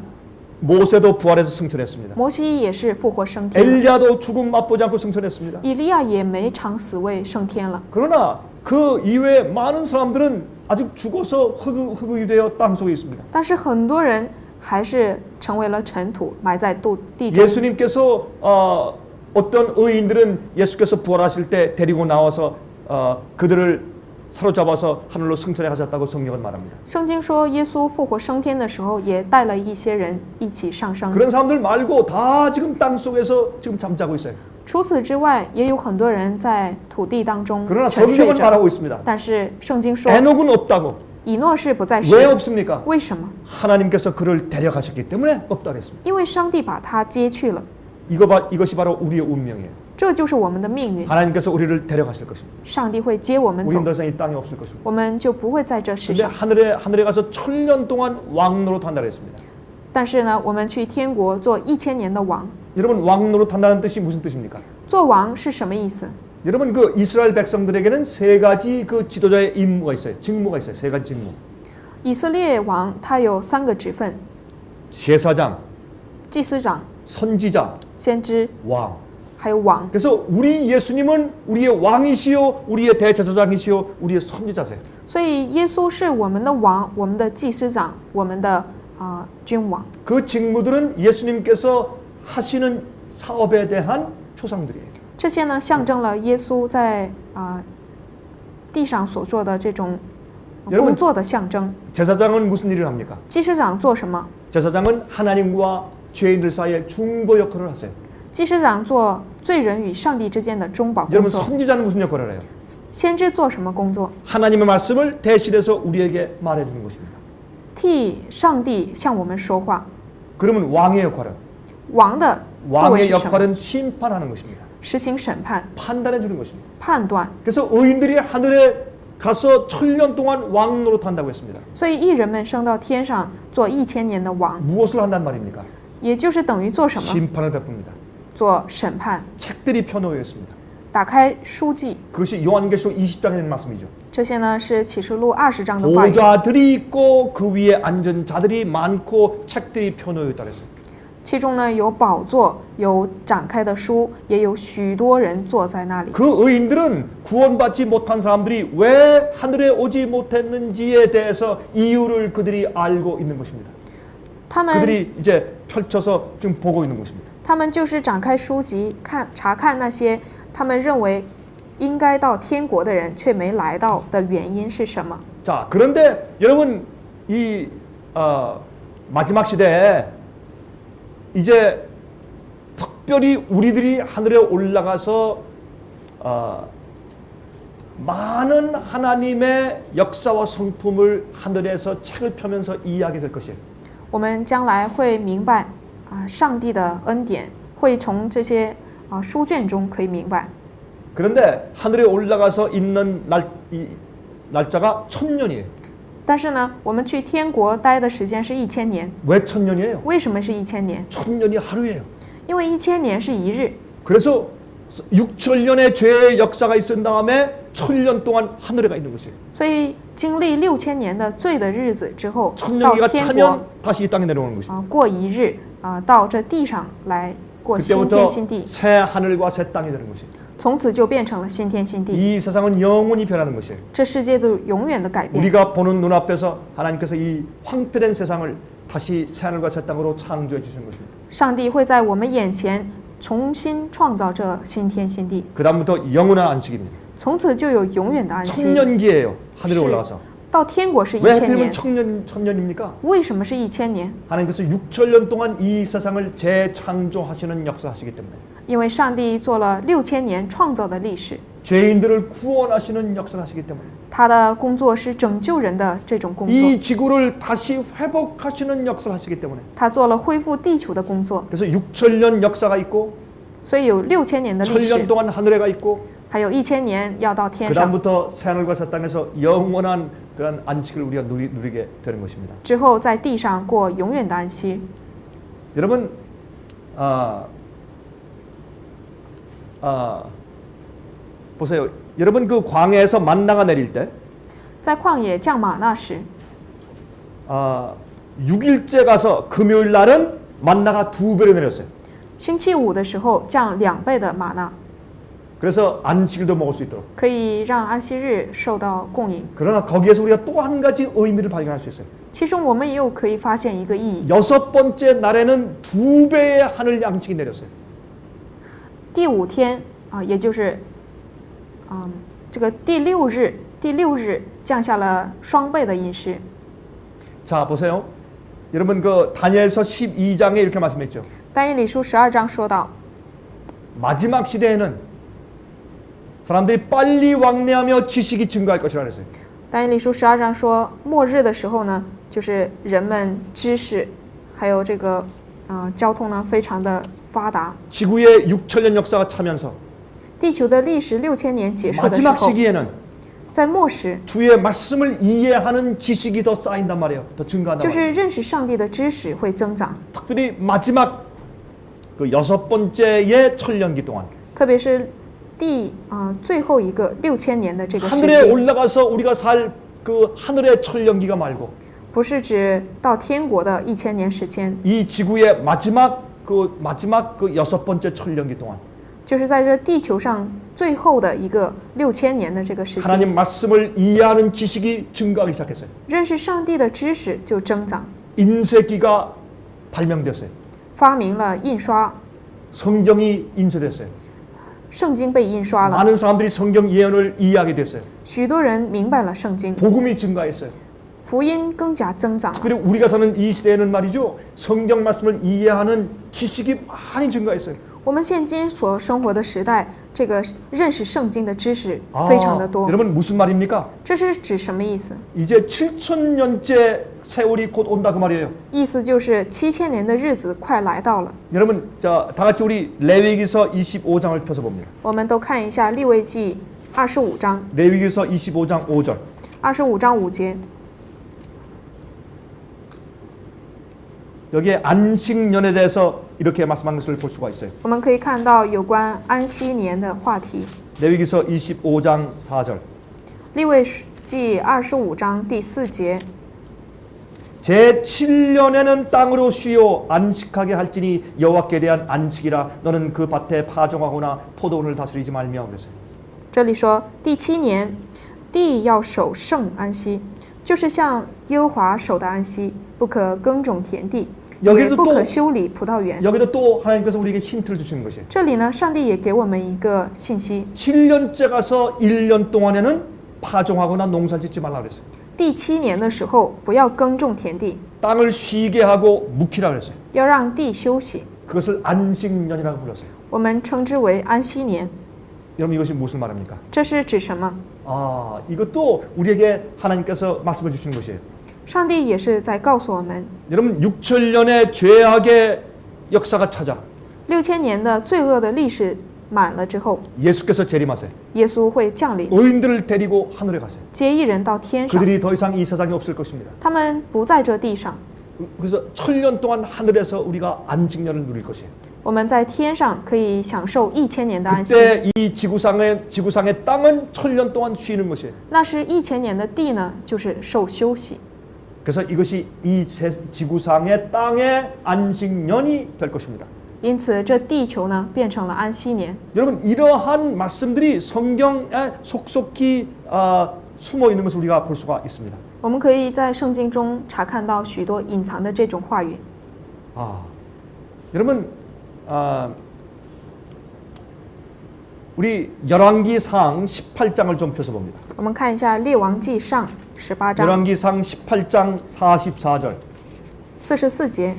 [SPEAKER 1] 모세도 부활해서 승천했습니다.
[SPEAKER 2] 摩西也是复活升天了，
[SPEAKER 1] 엘리야도 죽음 맛보지 않고 승천했습니다.
[SPEAKER 2] 以利亚也没尝死味升天了。
[SPEAKER 1] 그러나 그 이외에 많은 사람들은 아직 죽어서 흙이 되어 땅 속에 있습니다.
[SPEAKER 2] 但是很多人还是成为了尘土，埋在地中。
[SPEAKER 1] 예수님께서 어떤 의인들은 예수께서 부활하실 때 데리고 나와서 그들을 사로잡아서 하늘로 승천해 가셨다고 성경은 말합니다.
[SPEAKER 2] 圣经说，耶稣复活升天的时候，也带了一些人一起上升。
[SPEAKER 1] 그런 사람들 말고 다 지금 땅 속에서 지금 잠자고 있어요.
[SPEAKER 2] 除此之外，也有很多人在土地当中
[SPEAKER 1] 그러나
[SPEAKER 2] 沉睡
[SPEAKER 1] 성경은
[SPEAKER 2] 着。
[SPEAKER 1] 말하고 있습니다.
[SPEAKER 2] 但是圣经说，
[SPEAKER 1] 에녹은 없다고.
[SPEAKER 2] 以诺是不在
[SPEAKER 1] 왜
[SPEAKER 2] 世。
[SPEAKER 1] 없습니까?
[SPEAKER 2] 为什么？
[SPEAKER 1] 하나님께서 그를 데려가셨기 때문에 없다 그랬습니다.
[SPEAKER 2] 因为上帝把他接去了，
[SPEAKER 1] 이것이 바로 우리의 운명이에요.
[SPEAKER 2] 这就是我们的命运。
[SPEAKER 1] 하나님께서 우리를 데려가실 것입니다.
[SPEAKER 2] 上帝会接我们走
[SPEAKER 1] 우리는 ，더 이상 이 땅에 없을 것입니다.
[SPEAKER 2] 我们就不会在这世
[SPEAKER 1] 근데
[SPEAKER 2] 上。
[SPEAKER 1] 하늘에 가서 1000년 동안 왕노릇 한다 그랬습니다.
[SPEAKER 2] 但是呢，我们去天国做1000年的王。
[SPEAKER 1] 여러분 왕노릇 한다는 뜻이 무슨 뜻입니까?
[SPEAKER 2] 做王是什么意思？
[SPEAKER 1] 여러분 그 이스라엘 백성들에게는 세 가지 그 지도자의 임무가 있어요. 직무가 있어요. 세 가지 직무.
[SPEAKER 2] 以色列王他有3个职分：
[SPEAKER 1] 제사장,
[SPEAKER 2] 祭司长、
[SPEAKER 1] 선지자,
[SPEAKER 2] 先知，
[SPEAKER 1] 왕.
[SPEAKER 2] 还有王。
[SPEAKER 1] 그래서 우리 예수님은 우리의 왕이시요, 우리의 대제사장이시요, 우리의 선지자세요.
[SPEAKER 2] 所以耶稣是我们的王，我们的祭司长，我们的君王。
[SPEAKER 1] 그 직무들은 예수님께서 하시는 사업에 대한 표상들이에요.
[SPEAKER 2] 这些呢，象征了耶稣在地上所做的这种工作的象征。
[SPEAKER 1] 제사장은 무슨 일을 합니까?
[SPEAKER 2] 祭司长做什么？
[SPEAKER 1] 제사장은 하나님과 죄인들 사이에 중보 역할을 하세요.
[SPEAKER 2] 祭司长做罪人与上帝之间的中保工
[SPEAKER 1] 여러분
[SPEAKER 2] 作。
[SPEAKER 1] 선지자는 무슨 역할을 해요?
[SPEAKER 2] 先知做什么工作？
[SPEAKER 1] 하나님의 말씀을 대신해서 우리에게 말해주는 것입니다.
[SPEAKER 2] 替上帝向我们说话。
[SPEAKER 1] 그러면 왕의 역할은
[SPEAKER 2] 王的作为
[SPEAKER 1] 왕의
[SPEAKER 2] 是什么？
[SPEAKER 1] 역할은 심판하는 것입니다.
[SPEAKER 2] 实行审判、
[SPEAKER 1] 판단해 주는 것입니다.
[SPEAKER 2] 判断。
[SPEAKER 1] 그래서 의인들이 하늘에 가서 1000년 동안 왕 노릇한다고 했습니다.
[SPEAKER 2] 所以义人们升到天上做1000年的王，
[SPEAKER 1] 무엇을 한단 말입니까?
[SPEAKER 2] 也就是等于做什么？
[SPEAKER 1] 심판을 베풉니다.
[SPEAKER 2] 做审判。
[SPEAKER 1] 책들이 펴놓여 있습니다.
[SPEAKER 2] 打开书记，
[SPEAKER 1] 그것이 요한계시록 20장에 있는 말씀이죠.
[SPEAKER 2] 这些呢是启示录20章的话语。
[SPEAKER 1] 보좌들이 있고 그 위에 앉은 자들이 많고 책들이 펴놓여 있다 그랬어요.
[SPEAKER 2] 其中呢有宝座，有展开的书，也有许多人坐在那里。
[SPEAKER 1] 그 의인들은 구원받지 못한 사람들이 왜 하늘에 오지 못했는지에 대해서 이유를 그들이 알고 있는 것입니다.
[SPEAKER 2] 他们
[SPEAKER 1] 그들이 이제 펼쳐서 지금 보고 있는 것입니다.
[SPEAKER 2] 他们就是展开书籍查看那些他们认为应该到天国的人却没来到的原因是什么？
[SPEAKER 1] 자, 그런데 여러분 이 마지막 시대에 이제 특별히 우리들이 하늘에 올라가서 많은 하나님의 역사와 성품을 하늘에서 책을 펴면서 이해하게 될 것이에요.
[SPEAKER 2] 我们将来会明白上帝的恩典，会从这些书卷中可以明白。
[SPEAKER 1] 그런데 하늘에 올라가서 있는 날짜가 1000년이에요.
[SPEAKER 2] 但是呢，我们去天国待的时间是1000年。
[SPEAKER 1] 왜 1000년이에요?
[SPEAKER 2] 为什么是1000年？
[SPEAKER 1] 1000년이 하루예요.
[SPEAKER 2] 因为1000年是一日。
[SPEAKER 1] 그래서 6000년의 죄의 역사가 있은 다음에 1000년 동안 하늘에 가 있는 것이에요.
[SPEAKER 2] 所以经历6000年的罪的日子之后，到
[SPEAKER 1] 천년기가
[SPEAKER 2] 天
[SPEAKER 1] 차면
[SPEAKER 2] 国
[SPEAKER 1] 다시 이 땅에 내려오는 것이에요.
[SPEAKER 2] 过一日到这地上来过新
[SPEAKER 1] 그때부터
[SPEAKER 2] 天新地，
[SPEAKER 1] 새 하늘과 새 땅이 되는 것이에요.
[SPEAKER 2] 从此就变成了新天新地。
[SPEAKER 1] 이 세상은 영원히 변하는 것이에요.
[SPEAKER 2] 这世界都永远的改变。
[SPEAKER 1] 우리가 보는 눈앞에서 하나님께서 이 황폐된 세상을 다시 새 하늘과 새 땅으로 창조해 주시는 것입니다.
[SPEAKER 2] 上帝会在我们眼前重新创造这新天新地，
[SPEAKER 1] 그다음부터 영원한 안식입니다.
[SPEAKER 2] 从此就有永远的安息。
[SPEAKER 1] 천년기예요. 하늘에
[SPEAKER 2] 是
[SPEAKER 1] 올라가서.
[SPEAKER 2] 到天国是
[SPEAKER 1] 왜
[SPEAKER 2] 1000
[SPEAKER 1] 하필이면
[SPEAKER 2] 年，
[SPEAKER 1] 천년입니까?
[SPEAKER 2] 为什么是1000年？
[SPEAKER 1] 하나님께서 6000년 동안 이 세상을 재창조하시는 역사하시기 때문에
[SPEAKER 2] 因为上帝做了6000年创造的历史，
[SPEAKER 1] 죄인들을 구원하시는 역사하시기 때문에
[SPEAKER 2] 他的工作是拯救人的这种工作，
[SPEAKER 1] 이 지구를 다시 회복하시는 역사하시기 때문에
[SPEAKER 2] 他做了恢复地球的工作，
[SPEAKER 1] 그래서 6000년 역사가 있고
[SPEAKER 2] 所以有6000年的历
[SPEAKER 1] 1000년
[SPEAKER 2] 史，
[SPEAKER 1] 동안 하늘에 가 있고
[SPEAKER 2] 还有1000年要到天上，
[SPEAKER 1] 그다음부터 새하늘과 새 땅에서 영원한 그런 안식을 우리가 누리게 되는 것입니다.
[SPEAKER 2] 之后在地上过永远的安息。
[SPEAKER 1] 여러분 보세요. 여러분 그 광야에서 만나가 내릴 때
[SPEAKER 2] 在旷野降马那时，
[SPEAKER 1] 6일째 가서 금요일 날은 만나가 2배로 내렸어요.
[SPEAKER 2] 星期五的时候降2倍的马纳，
[SPEAKER 1] 그래서 안식일도 먹을 수 있도록.
[SPEAKER 2] 可以让安息日受到供应。
[SPEAKER 1] 그러나 거기에서 우리가 또 한 가지 의미를 발견할 수 있어요.
[SPEAKER 2] 其中我们也有可以发现一个意义。
[SPEAKER 1] 6번째 날에는 2배의 하늘 양식이 내렸어요.
[SPEAKER 2] 第5天也就是这个第六日降下了双倍的饮食。
[SPEAKER 1] 자 보세요. 여러분 그 다니엘서 12장에 이렇게 말씀했죠.
[SPEAKER 2] 但以理书12章说到，
[SPEAKER 1] 마지막 시대에는 사람들이 빨리 왕래하며 지식이 증가할 것이라 그랬어요.
[SPEAKER 2] 但以理书12章说，末日的时候呢，就是人们知识还有这个交通呢非常的发达，
[SPEAKER 1] 지구의 6000년 역사가 차면서
[SPEAKER 2] 地球的历史6000年结束的时
[SPEAKER 1] 마지막
[SPEAKER 2] 候，
[SPEAKER 1] 시기에는
[SPEAKER 2] 在末时
[SPEAKER 1] 주의 말씀을 이해하는 지식이 더 쌓인단 말이에요. 더 증가한단
[SPEAKER 2] 就
[SPEAKER 1] 말이에요.
[SPEAKER 2] 是认识上帝的知识会增长，
[SPEAKER 1] 특별히 마지막 그 6번째의 천년기 동안
[SPEAKER 2] 特别是最后一个6000年的这个时
[SPEAKER 1] 하늘에
[SPEAKER 2] 期，
[SPEAKER 1] 올라가서 우리가 살 그 하늘의 천년기가 말고
[SPEAKER 2] 不是指到天国的1000年时间，
[SPEAKER 1] 이 지구의 마지막 그 6번째 천년기 동안
[SPEAKER 2] 就是在这地球上最后的一个6000年的这个时期，
[SPEAKER 1] 하나님 말씀을 이해하는 지식이 증가하기 시작했어요.
[SPEAKER 2] 认识上帝的知识就增长，
[SPEAKER 1] 인쇄기가 발명됐어요.
[SPEAKER 2] 发明了印刷，
[SPEAKER 1] 성경이 인쇄됐어요.
[SPEAKER 2] 圣经被印刷了，
[SPEAKER 1] 많은 사람들이 성경 예언을 이해하게 됐어요.
[SPEAKER 2] 许多人明白了圣经，
[SPEAKER 1] 복음이 증가했어요.
[SPEAKER 2] 福音更加增长了。
[SPEAKER 1] 특별히 우리가 사는 이 시대에는 말이죠. 성경 말씀을 이해하는 지식이 많이 증가했어요.
[SPEAKER 2] 我们现今所生活的时代，这个认识圣经的知识非常的多。
[SPEAKER 1] 여러분 무슨 말입니까?
[SPEAKER 2] 这是指什么意思？
[SPEAKER 1] 이제 7000년째 세월이 곧 온다 그 말이에요.
[SPEAKER 2] 意思就是7000年的日子快来到了。
[SPEAKER 1] 여러분 자, 다 같이 우리 레위기서 25장을 펴서 봅니다.
[SPEAKER 2] 我们都看一下利未记25章，
[SPEAKER 1] 레위기서 25장 5절.
[SPEAKER 2] 25章5节，
[SPEAKER 1] 여기에 안식년에 대해서 이렇게 말씀한 것을 볼 수가 있어요.
[SPEAKER 2] 我们可以看到有关安息年的话题。
[SPEAKER 1] 레위기서 25장 4절.
[SPEAKER 2] 利未记25章第4节，
[SPEAKER 1] 제7년에는 땅으로 쉬어 안식하게 할지니 여호와께 대한 안식이라 너는 그 밭에 파종하거나 포도원을 다스리지 말며 그랬어요.
[SPEAKER 2] 这里说第7年，地要守圣安息，就是像耶和华守的安息，不可耕种田地，
[SPEAKER 1] 여기도
[SPEAKER 2] 也不
[SPEAKER 1] 또
[SPEAKER 2] 可修理葡萄园。
[SPEAKER 1] 여기도 또 하나님께서 우리에게 힌트를 주시는 것이에요.
[SPEAKER 2] 这里呢，上帝也给我们一个信息：
[SPEAKER 1] 7년째 가서 1년 동안에는 파종하거나 농사를 짓지 말라 그랬어요.
[SPEAKER 2] 第7年的时候，不要耕种田地，
[SPEAKER 1] 땅을 쉬게 하고 묵히라 그랬어요.
[SPEAKER 2] 要让地休息。
[SPEAKER 1] 그것을 안식년이라고 불렀어요.
[SPEAKER 2] 我们称之为安息年。
[SPEAKER 1] 여러분 이것이 무슨 말입니까?
[SPEAKER 2] 这是指什么？
[SPEAKER 1] 아, 이것도 우리에게 하나님께서 말씀해 주시는 것이에요.
[SPEAKER 2] 上帝也是在告诉我们，
[SPEAKER 1] 여러분 6천년의 죄악의 역사가 찾아
[SPEAKER 2] 6000年的罪恶的历史满了之后，
[SPEAKER 1] 예수께서 재림하세요.
[SPEAKER 2] 耶稣会降临，
[SPEAKER 1] 의인들을 데리고 하늘에 가세요.
[SPEAKER 2] 接一人到天上，
[SPEAKER 1] 그들이 더 이상 이 세상에 없을 것입니다.
[SPEAKER 2] 他们不在这地上。
[SPEAKER 1] 그래서 1000년 동안 하늘에서 우리가 안식년을 누릴 것이에요.
[SPEAKER 2] 我们在天上可以享受1000年的安息，
[SPEAKER 1] 그때 이 지구상의 땅은 1000년 동안 쉬는 것이에요.
[SPEAKER 2] 那是1000年的地呢，就是受休息。
[SPEAKER 1] 그래서 이것이 이 지구상의 땅의 안식년이 될 것입니다.
[SPEAKER 2] 因此，这地球呢变成了安息年。
[SPEAKER 1] 여러분 이러한 말씀들이 성경에 속속히 숨어 있는 것을 우리가 볼 수가 있습니다.
[SPEAKER 2] 我们可以在圣经中查看到许多隐藏的这种话语。
[SPEAKER 1] 여러분 우리 열왕기상 18장을 좀 펴서 봅니다.
[SPEAKER 2] 我们看一下《列王纪上》18章
[SPEAKER 1] 열왕기상 18장 44절.
[SPEAKER 2] 44节。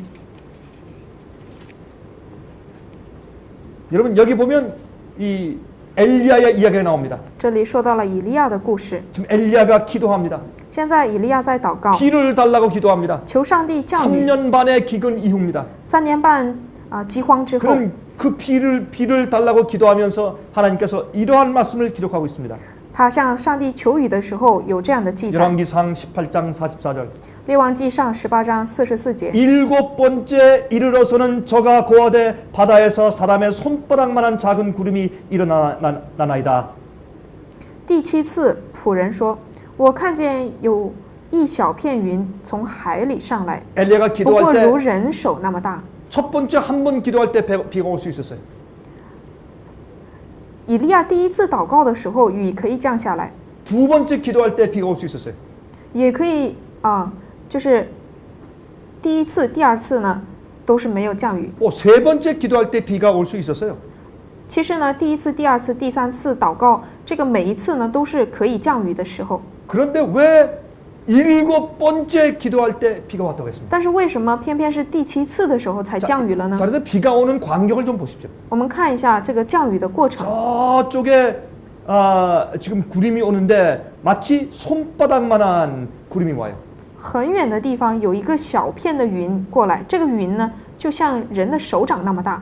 [SPEAKER 1] 여러분 여기 보면 이 엘리야의 이야기가 나옵니다.
[SPEAKER 2] 这里说到了以利亚的故事。
[SPEAKER 1] 지금 엘리야가 기도합니다.
[SPEAKER 2] 现在以利亚在祷告，
[SPEAKER 1] 비를 달라고 기도합니다.
[SPEAKER 2] 求上帝降雨。
[SPEAKER 1] 3년 반의 기근 이후입니다.
[SPEAKER 2] 3年半饥荒之后，
[SPEAKER 1] 그는 그 비를 달라고 기도하면서 하나님께서 이러한 말씀을 기록하고 있습니다.
[SPEAKER 2] 他向上帝求雨的时候有这样的记载。
[SPEAKER 1] 열왕기상 18장 44절.
[SPEAKER 2] 列王纪上18章44节。
[SPEAKER 1] 7번째 이르러서는 저가 고하되 바다에서 사람의 손바닥만한 작은 구름이 일어나나이다.
[SPEAKER 2] 第7次，仆人说：“我看见有一小片云从海里上来，
[SPEAKER 1] 엘리야가
[SPEAKER 2] 不过
[SPEAKER 1] 기도할
[SPEAKER 2] 如
[SPEAKER 1] 때
[SPEAKER 2] 人手那么大。
[SPEAKER 1] 첫 번째 한 번 기도할 때 비가 올 수 있었어요.
[SPEAKER 2] 以利亚第一次祷告的时候，雨可以降下来，
[SPEAKER 1] 두 번째 기도할 때 비가 올 수 있었어요.
[SPEAKER 2] 也可以就是第一次、第二次呢都是没有降雨。
[SPEAKER 1] 세 번째 기도할 때 비가 올 수 있었어요.
[SPEAKER 2] 其实呢，第一次、第二次、第三次祷告，这个每一次呢都是可以降雨的时候。
[SPEAKER 1] 그런데 왜 7번째 기도할 때 비가 왔다고 했습니다.
[SPEAKER 2] 但是为什么偏偏是第7次的时候才降雨了呢？
[SPEAKER 1] 자, 그런데 비가 오는 광경을 좀 보십시오.
[SPEAKER 2] 我们看一下这个降雨的过程。
[SPEAKER 1] 저쪽에 지금 구름이 오는데 마치 손바닥만한 구름이 와요.
[SPEAKER 2] 很远的地方有一个小片的云过来，这个云呢就像人的手掌那么大。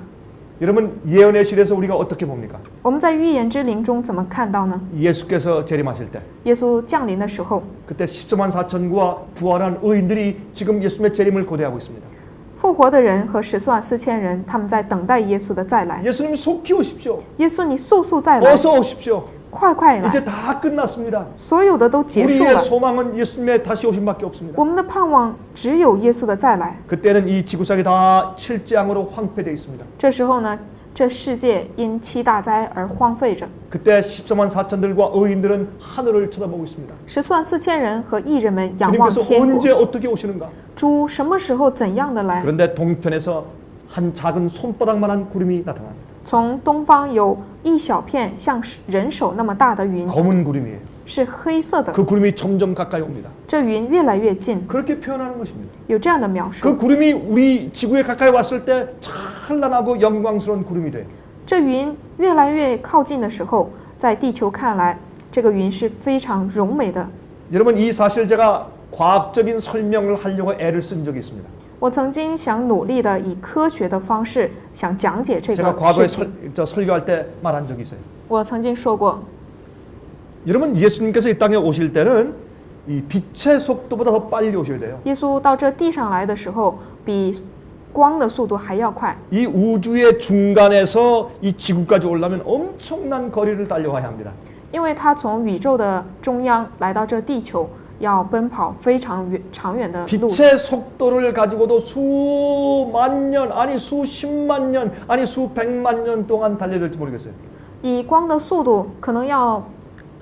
[SPEAKER 1] 여러분 예언의 실에서 우리가 어떻게 봅니까?
[SPEAKER 2] 我们在预言之灵中怎么看到呢？
[SPEAKER 1] 예수께서 재림하실 때
[SPEAKER 2] 耶稣降临的时候，
[SPEAKER 1] 그때 14만 4천과 부활한 의인들이 지금 예수님의 재림을 고대하고 있습니다.
[SPEAKER 2] 复活的人和14万4千人，他们在等待耶稣的再来。
[SPEAKER 1] 예수님 속히 오십시오.
[SPEAKER 2] 耶稣，你速速再来，
[SPEAKER 1] 어서 오십시오.
[SPEAKER 2] 快快来！
[SPEAKER 1] 이제 다 끝났습니다.
[SPEAKER 2] 所有的都结束
[SPEAKER 1] 우리의
[SPEAKER 2] 了，
[SPEAKER 1] 소망은 예수님의 다시 오심밖에 없습니다.
[SPEAKER 2] 我们的盼望只有耶稣的再来。
[SPEAKER 1] 그때는 이 지구상이 다 실재앙으로 황폐되어 있습니다.
[SPEAKER 2] 这时候呢，这世界因7大灾而荒废着。
[SPEAKER 1] 그때 14만 4천들과 의인들은 하늘을 쳐다보고 있습니다.
[SPEAKER 2] 14万4千人和义人们仰望
[SPEAKER 1] 주님께서
[SPEAKER 2] 天
[SPEAKER 1] 언제
[SPEAKER 2] 国，
[SPEAKER 1] 어떻게 오시는가?
[SPEAKER 2] 主什么时候怎样的来？
[SPEAKER 1] 그런데 동편에서 한 작은 손바닥만한 구름이 나타납니다.
[SPEAKER 2] 从东方有一小片像人手那么大的云，
[SPEAKER 1] 검은 구름이에요.
[SPEAKER 2] 是黑色的。
[SPEAKER 1] 그 구름이 점점 가까이 옵니다.
[SPEAKER 2] 这云越来越近，
[SPEAKER 1] 그렇게 표현하는 것입니다.
[SPEAKER 2] 有这样的描
[SPEAKER 1] 그
[SPEAKER 2] 述。
[SPEAKER 1] 구름이 우리 지구에 가까이 왔을 때 찬란하고 영광스러운 구름이 돼요.
[SPEAKER 2] 这云越来越靠近的时候，在地球看来，这个云是非常柔美的。
[SPEAKER 1] 여러분 이 사실 제가 과학적인 설명을 하려고 애를 쓴 적이 있습니다.
[SPEAKER 2] 我曾经想努力的以科学的方式想讲解这
[SPEAKER 1] 제가
[SPEAKER 2] 个
[SPEAKER 1] 과거에
[SPEAKER 2] 事情。
[SPEAKER 1] 설교할 때 말한 적이 있어요.
[SPEAKER 2] 我曾经说过，
[SPEAKER 1] 여러분 예수님께서 이 땅에 오실 때는 이 빛의 속도보다 더 빨리 오셔야 돼요.
[SPEAKER 2] 耶稣到这地上来的时候，比光的速度还要快。
[SPEAKER 1] 이 우주의 중간에서 이 지구까지 오려면 엄청난 거리를 달려와야 합니다.
[SPEAKER 2] 因为他从宇宙的中央来到这地球，要奔跑非常长远的路。
[SPEAKER 1] 빛의 속도를 가지고도 수만 년, 아니 수십만 년, 아니 수백만 년 동안 달려야 될지 모르겠어요.
[SPEAKER 2] 以光的速度，可能要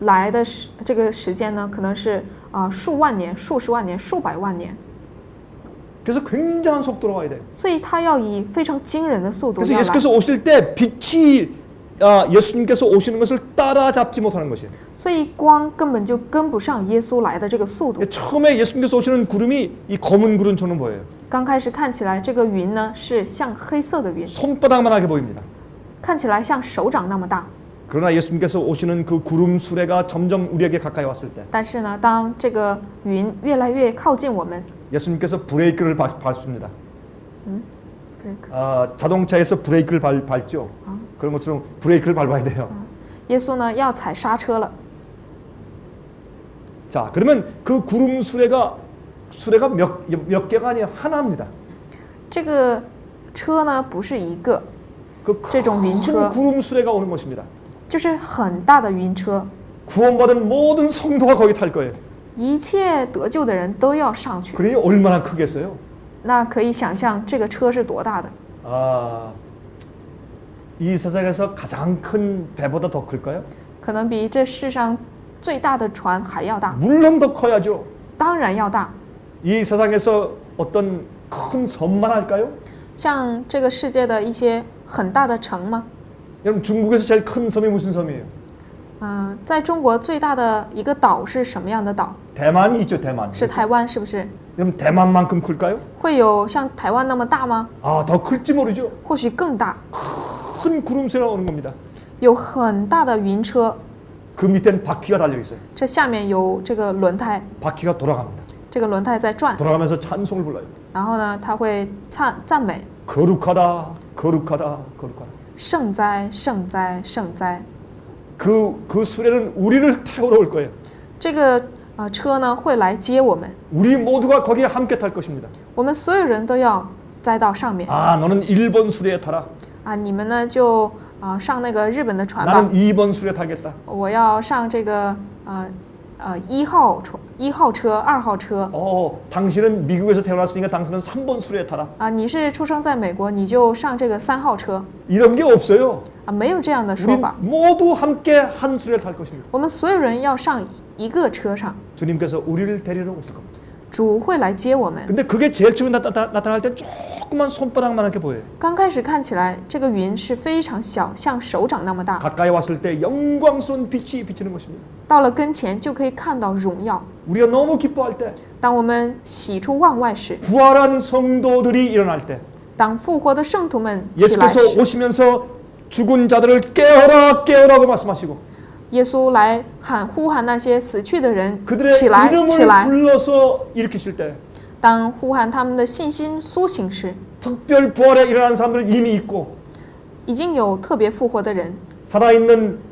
[SPEAKER 2] 来的这个时间呢，可能是数万年、数十万年、数百万年，
[SPEAKER 1] 그래서 굉장한 속도로 와야 돼요.
[SPEAKER 2] 所以他要以非常惊人的速度
[SPEAKER 1] 그래서
[SPEAKER 2] 要来。
[SPEAKER 1] 예수께서 오실 때 빛이 예수님께서 오시는 것을 따라잡지 못하는 것이에요.
[SPEAKER 2] 所以光根本就跟不上耶稣来的这个速度。
[SPEAKER 1] 처음에 예수님께서 오시는 구름이 이 검은 구름처럼 보여요.
[SPEAKER 2] 刚开始看起来这个云呢是像黑色的云，
[SPEAKER 1] 손바닥만하게 보입니다.
[SPEAKER 2] 看起来像手掌那么大。
[SPEAKER 1] 그러나 예수님께서 오시는 그 구름 수레가 점점 우리에게 가까이 왔을 때
[SPEAKER 2] 但是呢，当这个云越来越靠近我们，
[SPEAKER 1] 예수님께서 브레이크를 밟습니다.
[SPEAKER 2] 브레이크.
[SPEAKER 1] 자동차에서 브레이크를 밟죠. 그런 것처럼 브레이크를 밟아야 돼요.
[SPEAKER 2] 耶稣呢要踩刹车了。
[SPEAKER 1] 자, 그러면 그 구름 수레가 몇 개가 아니에요. 하나입니다.
[SPEAKER 2] 这个车呢不是一个，
[SPEAKER 1] 그
[SPEAKER 2] 这种云车
[SPEAKER 1] 큰 구름 수레가 오는 것입니다.
[SPEAKER 2] 就是很大的云车，
[SPEAKER 1] 구원받은 모든 성도가 거기 탈 거예요.
[SPEAKER 2] 一切得救的人都要上去。
[SPEAKER 1] 그러니 얼마나 크겠어요?
[SPEAKER 2] 那可以想象这个车是多大的？
[SPEAKER 1] 이 세상에서 가장 큰 배보다 더 클까요?
[SPEAKER 2] 可能比这世上最大的船还要大，
[SPEAKER 1] 물론 더 커야죠.
[SPEAKER 2] 当然要大。
[SPEAKER 1] 이 세상에서 어떤 큰 섬만 할까요?
[SPEAKER 2] 像这个世界的一些很大的城吗？
[SPEAKER 1] 여러분 중국에서 제일 큰 섬이 무슨 섬이에요?
[SPEAKER 2] 在中国最大的一个岛是什么样的岛？
[SPEAKER 1] 대만이 있죠, 대만.
[SPEAKER 2] 是台湾，是不是？
[SPEAKER 1] 여러분 대만만큼 클까요?
[SPEAKER 2] 会有像台湾那么大吗？
[SPEAKER 1] 더 클지 모르죠.
[SPEAKER 2] 或许更大。
[SPEAKER 1] 큰 구름새가 오는 겁니다.
[SPEAKER 2] 有很大的云车，
[SPEAKER 1] 그 밑엔 바퀴가 달려 있어요.
[SPEAKER 2] 这下面有这个轮胎，
[SPEAKER 1] 바퀴가 돌아갑니다.
[SPEAKER 2] 这个轮胎在转，
[SPEAKER 1] 돌아가면서 찬송을 불러요.
[SPEAKER 2] 然后呢，它会赞美
[SPEAKER 1] 거룩하다, 거룩하다, 거룩하다.
[SPEAKER 2] 圣哉，圣哉，圣哉。
[SPEAKER 1] 그 수레는 우리를 태우러 올 거예요.
[SPEAKER 2] 这个车呢会来接我们，
[SPEAKER 1] 우리 모두가 거기에 함께 탈 것입니다.
[SPEAKER 2] 我们所有人都要栽到上面。
[SPEAKER 1] 너는 1번 수레에 타라.
[SPEAKER 2] 你们呢就上那个日本的船吧，
[SPEAKER 1] 나는 2번 수레 타겠다.
[SPEAKER 2] 我要上这个1号车、2号车。
[SPEAKER 1] 당신은 미국에서 태어났으니까 당신은 3번 수레에 타라.
[SPEAKER 2] 你是出生在美国，你就上这个3号车。
[SPEAKER 1] 이런 게 없어요.
[SPEAKER 2] 没有这样的说
[SPEAKER 1] 우리
[SPEAKER 2] 法。
[SPEAKER 1] 모두 함께 한 수레를 탈 것입니다.
[SPEAKER 2] 我们所有人要上一个车上，
[SPEAKER 1] 주님께서 우리를 데리러 오실 겁니다.
[SPEAKER 2] 主会来接我们。
[SPEAKER 1] 근데 그게 제일 처음에 나타날 때 조그만 손바닥만하게 보여요.
[SPEAKER 2] 刚开始看起来，这个云是非常小，像手掌那么大。
[SPEAKER 1] 가까이 왔을 때 영광스러운 빛이 비치는 것입니다.
[SPEAKER 2] 到了跟前，就可以看到荣耀。
[SPEAKER 1] 우리가 너무 기뻐할 때,
[SPEAKER 2] 当我们喜出望外时，
[SPEAKER 1] 부활한 성도들이 일어날 때,
[SPEAKER 2] 当复活的圣徒们起来
[SPEAKER 1] 예수께서
[SPEAKER 2] 时，
[SPEAKER 1] 오시면서 죽은 자들을 깨어라, 깨어라고 말씀하시고
[SPEAKER 2] 耶稣来呼喊那些死去的人
[SPEAKER 1] 그들의
[SPEAKER 2] 起来，起
[SPEAKER 1] 이름을
[SPEAKER 2] 来。
[SPEAKER 1] 불러서 일으키실 때,
[SPEAKER 2] 当呼喊他们的信心苏醒时，
[SPEAKER 1] 특별 부활에 일어난 사람들은 이미 있고
[SPEAKER 2] 已经有特别复活的人，
[SPEAKER 1] 살아있는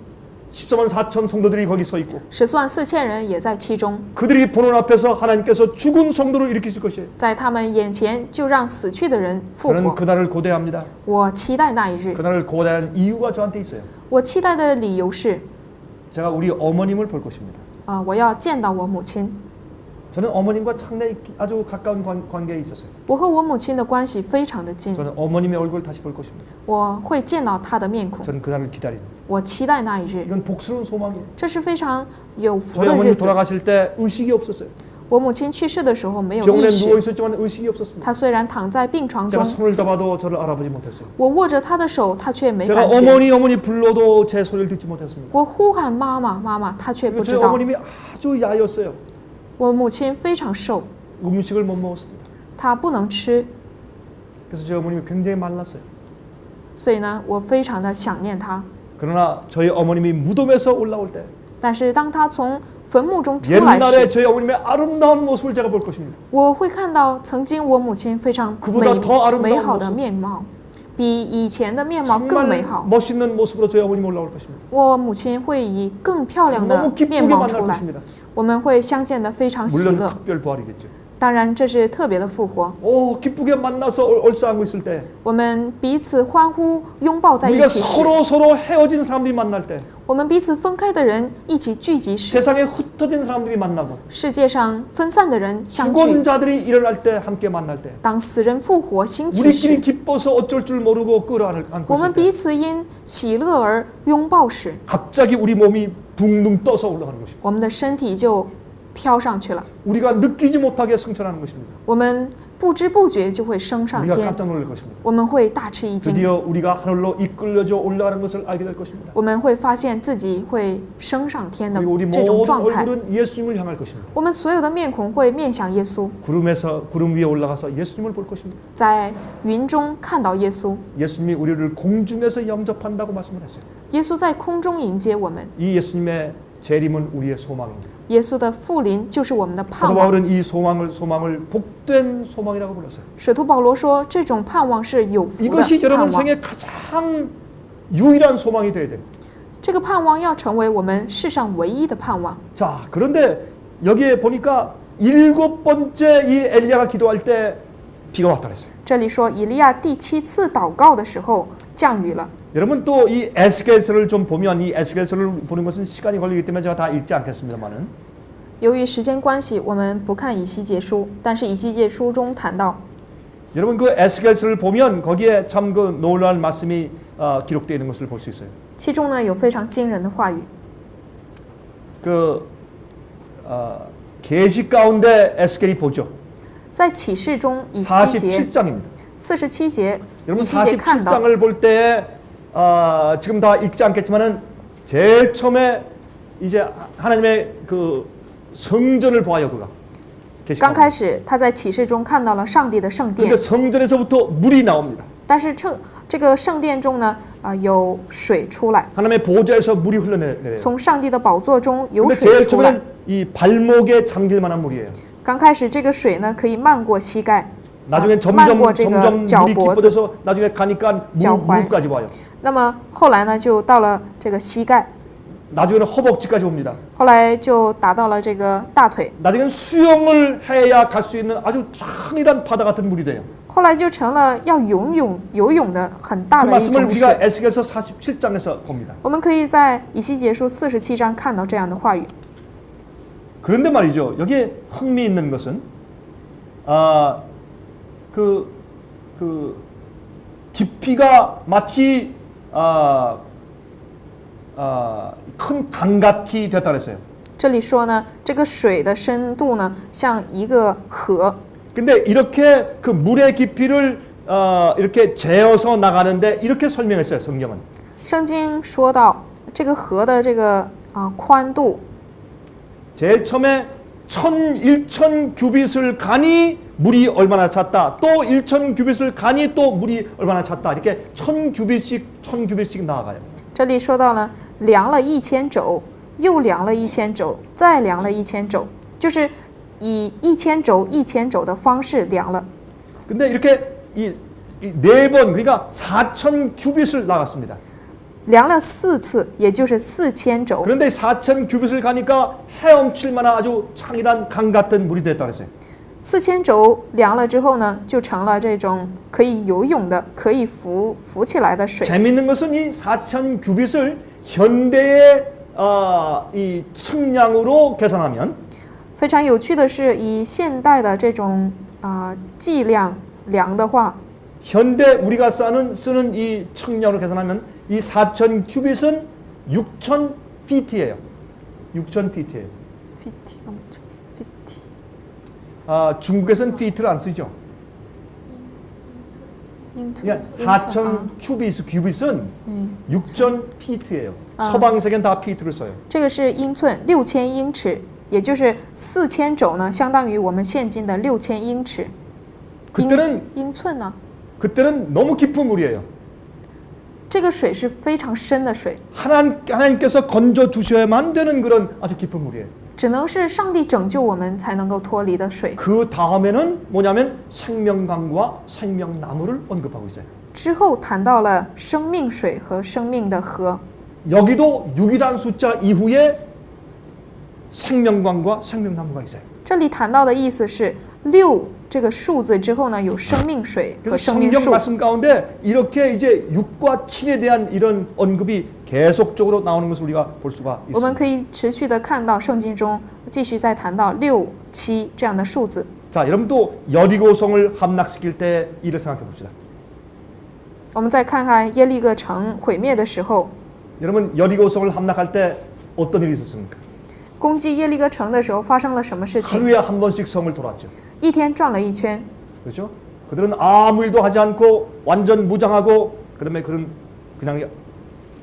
[SPEAKER 1] 14만 4천 성도들이 거기 서 있고
[SPEAKER 2] 104000人也在其中。
[SPEAKER 1] 그들이 보는 앞에서 하나님께서 죽은 성도를 일으키실 것이에요.
[SPEAKER 2] 在他们眼前，就让死去的人复
[SPEAKER 1] 저는
[SPEAKER 2] 活。
[SPEAKER 1] 그날을 고대합니다.
[SPEAKER 2] 我期待那一日。
[SPEAKER 1] 그날을 고대하는 이유가 저한테 있어요.
[SPEAKER 2] 我期待的理由是，
[SPEAKER 1] 제가 우리 어머님을 볼 것입니다.
[SPEAKER 2] 我要见到我母亲。
[SPEAKER 1] 저는 어머님과 상당히 아주 가까운 관계에 있었어요.
[SPEAKER 2] 我和我母亲的关系非常的近，
[SPEAKER 1] 저는 어머님의 얼굴을 다시 볼 것입니다.
[SPEAKER 2] 我会见到她的面孔。
[SPEAKER 1] 저는 그날을 기다립니다.
[SPEAKER 2] 我期待那一日，
[SPEAKER 1] 이건 복스러운 소망이에요.
[SPEAKER 2] 这是非常有福
[SPEAKER 1] 저희
[SPEAKER 2] 的日
[SPEAKER 1] 어머님
[SPEAKER 2] 子。
[SPEAKER 1] 돌아가실 때 의식이 없었어요.
[SPEAKER 2] 我母亲去世的时候没有
[SPEAKER 1] 병원에
[SPEAKER 2] 意
[SPEAKER 1] 누워
[SPEAKER 2] 识，
[SPEAKER 1] 있었지만 의식이 없었습니다.
[SPEAKER 2] 她虽然躺在病床
[SPEAKER 1] 제가
[SPEAKER 2] 中，
[SPEAKER 1] 손을 잡아도 저를 알아보지 못했어요.
[SPEAKER 2] 我握着她的手，她却没
[SPEAKER 1] 제가
[SPEAKER 2] 感觉。
[SPEAKER 1] 어머니 불러도 제 소리를 듣지 못했습니다.
[SPEAKER 2] 我呼喊妈妈妈妈，她却不
[SPEAKER 1] 그리고
[SPEAKER 2] 知
[SPEAKER 1] 저희
[SPEAKER 2] 道。
[SPEAKER 1] 어머님이 아주 야였어요.
[SPEAKER 2] 我母亲非常瘦，
[SPEAKER 1] 음식을 못 먹었습니다.
[SPEAKER 2] 她不能吃，
[SPEAKER 1] 그래서 저희 어머님이 굉장히 말랐어요.
[SPEAKER 2] 所以呢，我非常的想念她。
[SPEAKER 1] 그러나 저희 어머님이 무덤에서 올라올 때
[SPEAKER 2] 但是当她从坟墓中出来
[SPEAKER 1] 옛날에
[SPEAKER 2] 时，
[SPEAKER 1] 저희 어머님의 아름다운 모습을 제가 볼 것입니다.
[SPEAKER 2] 我会看到曾经我母亲非常
[SPEAKER 1] 그보다 더 아름다운
[SPEAKER 2] 美好的
[SPEAKER 1] 모습
[SPEAKER 2] 面貌，比以前的面貌更
[SPEAKER 1] 정말
[SPEAKER 2] 美好。
[SPEAKER 1] 멋있는 모습으로 저희 어머님 올라올 것입니다.
[SPEAKER 2] 我母亲会以更漂亮的
[SPEAKER 1] 너무
[SPEAKER 2] 面
[SPEAKER 1] 기쁘게
[SPEAKER 2] 貌
[SPEAKER 1] 만날
[SPEAKER 2] 出来，
[SPEAKER 1] 것입니다.
[SPEAKER 2] 我们会相见的非常喜
[SPEAKER 1] 물론
[SPEAKER 2] 乐。
[SPEAKER 1] 특별 부활이겠죠.
[SPEAKER 2] 当然，这是特别的复活。
[SPEAKER 1] 기쁘게 만나서 얼싸안고 있을 때
[SPEAKER 2] 我们彼此欢呼、拥抱在一
[SPEAKER 1] 우리가
[SPEAKER 2] 起时，
[SPEAKER 1] 서로 헤어진 사람들이 만날 때
[SPEAKER 2] 我们彼此分开的人一起聚集时，
[SPEAKER 1] 세상에 흩어진 사람들이 만나고
[SPEAKER 2] 世界上分散的人相聚。
[SPEAKER 1] 죽은 자들이 일어날 때 함께 만날 때
[SPEAKER 2] 当死人复活兴起
[SPEAKER 1] 우리끼리
[SPEAKER 2] 时，
[SPEAKER 1] 기뻐서 어쩔 줄 모르고 끌어안고
[SPEAKER 2] 我们
[SPEAKER 1] 있을 때
[SPEAKER 2] 彼此因喜乐而拥抱时，
[SPEAKER 1] 갑자기 우리 몸이 둥둥 떠서 올라가는 것입니다.
[SPEAKER 2] 我们的身体就飘上去了，
[SPEAKER 1] 우리가 느끼지 못하게 승천하는 것입니다.
[SPEAKER 2] 我们不知不觉就会升上
[SPEAKER 1] 우리가
[SPEAKER 2] 天，
[SPEAKER 1] 깜짝 놀랄 것입니다.
[SPEAKER 2] 我们会大吃一惊，
[SPEAKER 1] 드디어 우리가 하늘로 이끌려져 올라가는 것을 알게 될 것입니다.
[SPEAKER 2] 我们会发现自己会升上天的
[SPEAKER 1] 그리고 우리
[SPEAKER 2] 这种
[SPEAKER 1] 모든
[SPEAKER 2] 状态。
[SPEAKER 1] 얼굴은 예수님을 향할 것입니다.
[SPEAKER 2] 我们所有的面孔会面向耶稣，
[SPEAKER 1] 구름 위에 올라가서 예수님을 볼 것입니다.
[SPEAKER 2] 在云中看到耶稣。
[SPEAKER 1] 예수님이 우리를 공중에서 영접한다고 말씀을 했어요.
[SPEAKER 2] 耶稣在空中迎接我们，
[SPEAKER 1] 이 예수님의 재림은 우리의 소망입니다.
[SPEAKER 2] 耶稣的复临就是我们的
[SPEAKER 1] 사도
[SPEAKER 2] 盼望。
[SPEAKER 1] 바울은 이 소망을 복된 소망이라고 불렀어요.
[SPEAKER 2] 使徒保罗说，这种盼望是有福的
[SPEAKER 1] 이것이
[SPEAKER 2] 盼
[SPEAKER 1] 여러분
[SPEAKER 2] 望。
[SPEAKER 1] 생의 가장 유일한 소망이 되어야 돼요.
[SPEAKER 2] 这个盼望要成为我们世上唯一的盼望。
[SPEAKER 1] 자, 그런데 여기에 보니까 7번째 이 엘리야가 기도할 때 비가 왔다 그랬어요.
[SPEAKER 2] 这里说，以利亚第7次祷告的时候降雨了。
[SPEAKER 1] 여러분 또 이 에스겔서를 좀 보면 이 에스겔서를 보는 것은 시간이 걸리기 때문에 제가 다 읽지 않겠습니다만은
[SPEAKER 2] 由于时间关系，我们不看以西结书，但是以西结书中谈到，
[SPEAKER 1] 여러분 그 에스겔서를 보면 거기에 참 그 놀라운 말씀이 기록되어 있는 것을 볼 수 있어요.
[SPEAKER 2] 其中呢有非常惊人的话语。
[SPEAKER 1] 그 계시 가운데 에스겔이 보죠.
[SPEAKER 2] 在启示中，以西结
[SPEAKER 1] 47장입니다.
[SPEAKER 2] 47节，
[SPEAKER 1] 여러분
[SPEAKER 2] 以西结看到，
[SPEAKER 1] 47장을 볼 때 지금 다 읽지 않겠지만은 제일 처음에 이제 하나님의 그 성전을 보아요 그가.
[SPEAKER 2] 刚开始他在启示中看到了上帝的圣殿
[SPEAKER 1] 근데 ， 성전에서부터 물이 나옵니다.
[SPEAKER 2] 但是这个圣殿中呢，有水出来，
[SPEAKER 1] 하나님의 보좌에서 물이 흘러내려요.
[SPEAKER 2] 从上帝的宝座中有
[SPEAKER 1] 근데
[SPEAKER 2] 水
[SPEAKER 1] 제일
[SPEAKER 2] 出来。
[SPEAKER 1] 처음에는 이 발목에 잠길 만한 물이에요.
[SPEAKER 2] 刚开始这个水呢可以漫过膝盖，
[SPEAKER 1] 나중에
[SPEAKER 2] 漫
[SPEAKER 1] 점점
[SPEAKER 2] 过这个
[SPEAKER 1] 점점
[SPEAKER 2] 脚
[SPEAKER 1] 물이
[SPEAKER 2] 脖子。
[SPEAKER 1] 깊어져서 나중에 가니까 무릎까지 와요.
[SPEAKER 2] 那么后来呢就到了这个膝盖，
[SPEAKER 1] 나중에는 허벅지까지 옵니다.
[SPEAKER 2] 后来就达到了这个大腿，
[SPEAKER 1] 나중에는 수영을 해야 갈 수 있는 아주 찬이란 바다 같은 물이 돼요.
[SPEAKER 2] 后来就成了要游泳的很大
[SPEAKER 1] 그
[SPEAKER 2] 的一
[SPEAKER 1] 말씀을
[SPEAKER 2] 种
[SPEAKER 1] 우리가
[SPEAKER 2] 水。
[SPEAKER 1] 에스겔서 47장에서 봅니다.
[SPEAKER 2] 我们可以在以西结书47章看到这样的话语。
[SPEAKER 1] 그런데 말이죠. 여기에 흥미있는 것은 그 깊이가 마치 큰 강같이 되었다 그랬어요.
[SPEAKER 2] 这里说呢，这个水的深度呢像一个河，
[SPEAKER 1] 근데 이렇게 그 물의 깊이를 이렇게 재어서 나가는데 이렇게 설명했어요. 성경은.
[SPEAKER 2] 圣经说到这个河的这个宽度，
[SPEAKER 1] 제일 처음에 1,000 규빗을 가니 물이 얼마나 찼다. 또 1,000 규빗을 가니 또 물이 얼마나 찼다. 이렇게 1,000 규빗씩 나아가요.
[SPEAKER 2] 这里说到了量了1000肘，又量了1000肘，再量了1000肘，就是以1000肘1000肘的方式量了。
[SPEAKER 1] 근데 이렇게 네 번 그러니까 4,000 규빗을 나갔습니다.
[SPEAKER 2] 量了4次，也就是4000肘。
[SPEAKER 1] 그런데 4,000 규빗을 가니까 헤엄칠 만한 아주 창이란 강 같은 물이 됐다 그랬어요.
[SPEAKER 2] 4000肘量了之后呢，就成了这种可以游泳的、可以浮起来的水。
[SPEAKER 1] 재밌는 것은 이 4,000 규빗을 현대의 이 측량으로 계산하면
[SPEAKER 2] 非常有趣的是，以现代的这种计量量的话，
[SPEAKER 1] 현대 우리가 쓰는 이 측량으로 계산하면 이 4,000 규빗은 6,000 피트예요. 6,000 피트예요. 중국에서는 피트를 안 쓰죠. 그러니까 4,000 규빗은 6,000 피트예요. 서방 세계는 다 피트를 써요.
[SPEAKER 2] 这个是英寸，6000英尺，也就是4000肘呢，相当于我们现今的6000英尺。
[SPEAKER 1] 그때는
[SPEAKER 2] 英寸呢？
[SPEAKER 1] 그때는 너무 깊은 물이에요.
[SPEAKER 2] 这个水是非常深的水，
[SPEAKER 1] 하나님께서 건져 주셔야만 되는 그런 아주 깊은 물이에요.
[SPEAKER 2] 只能是上帝拯救我们才能够脱离的水。
[SPEAKER 1] 그 다음에는 뭐냐면 생명강과 생명나무를 언급하고 있어요.
[SPEAKER 2] 之后谈到了生命水和生命的河，
[SPEAKER 1] 여기도 6이라는 숫자 이후에 생명강과 생명나무가 있어요.
[SPEAKER 2] 这里谈到的意思是6这个数字之后呢，有生命水和
[SPEAKER 1] 그래서
[SPEAKER 2] 生命
[SPEAKER 1] 성경
[SPEAKER 2] 树。
[SPEAKER 1] 말씀 가운데 이렇게 이제 6과 7에 대한 이런 언급이 계속적으로 나오는 것을 우리가 볼 수가
[SPEAKER 2] 我们
[SPEAKER 1] 있습니다.
[SPEAKER 2] 可以持续的看到圣经中继续在谈到6、7这样的数字。
[SPEAKER 1] 자, 여러분 또 여리고성을 함락시킬 때 일을 생각해 봅시다.
[SPEAKER 2] 我们再看看耶利哥城毁灭的时候，
[SPEAKER 1] 여러분 여리고성을 함락할 때 어떤 일이 있었습니까?
[SPEAKER 2] 攻击耶利哥城的时候发生了什么事情？
[SPEAKER 1] 하루에 한 번씩 성을 돌았죠.
[SPEAKER 2] 一天转了一圈，
[SPEAKER 1] 그렇죠? 그들은 아무 일도 하지 않고 완전 무장하고 그다음에 그냥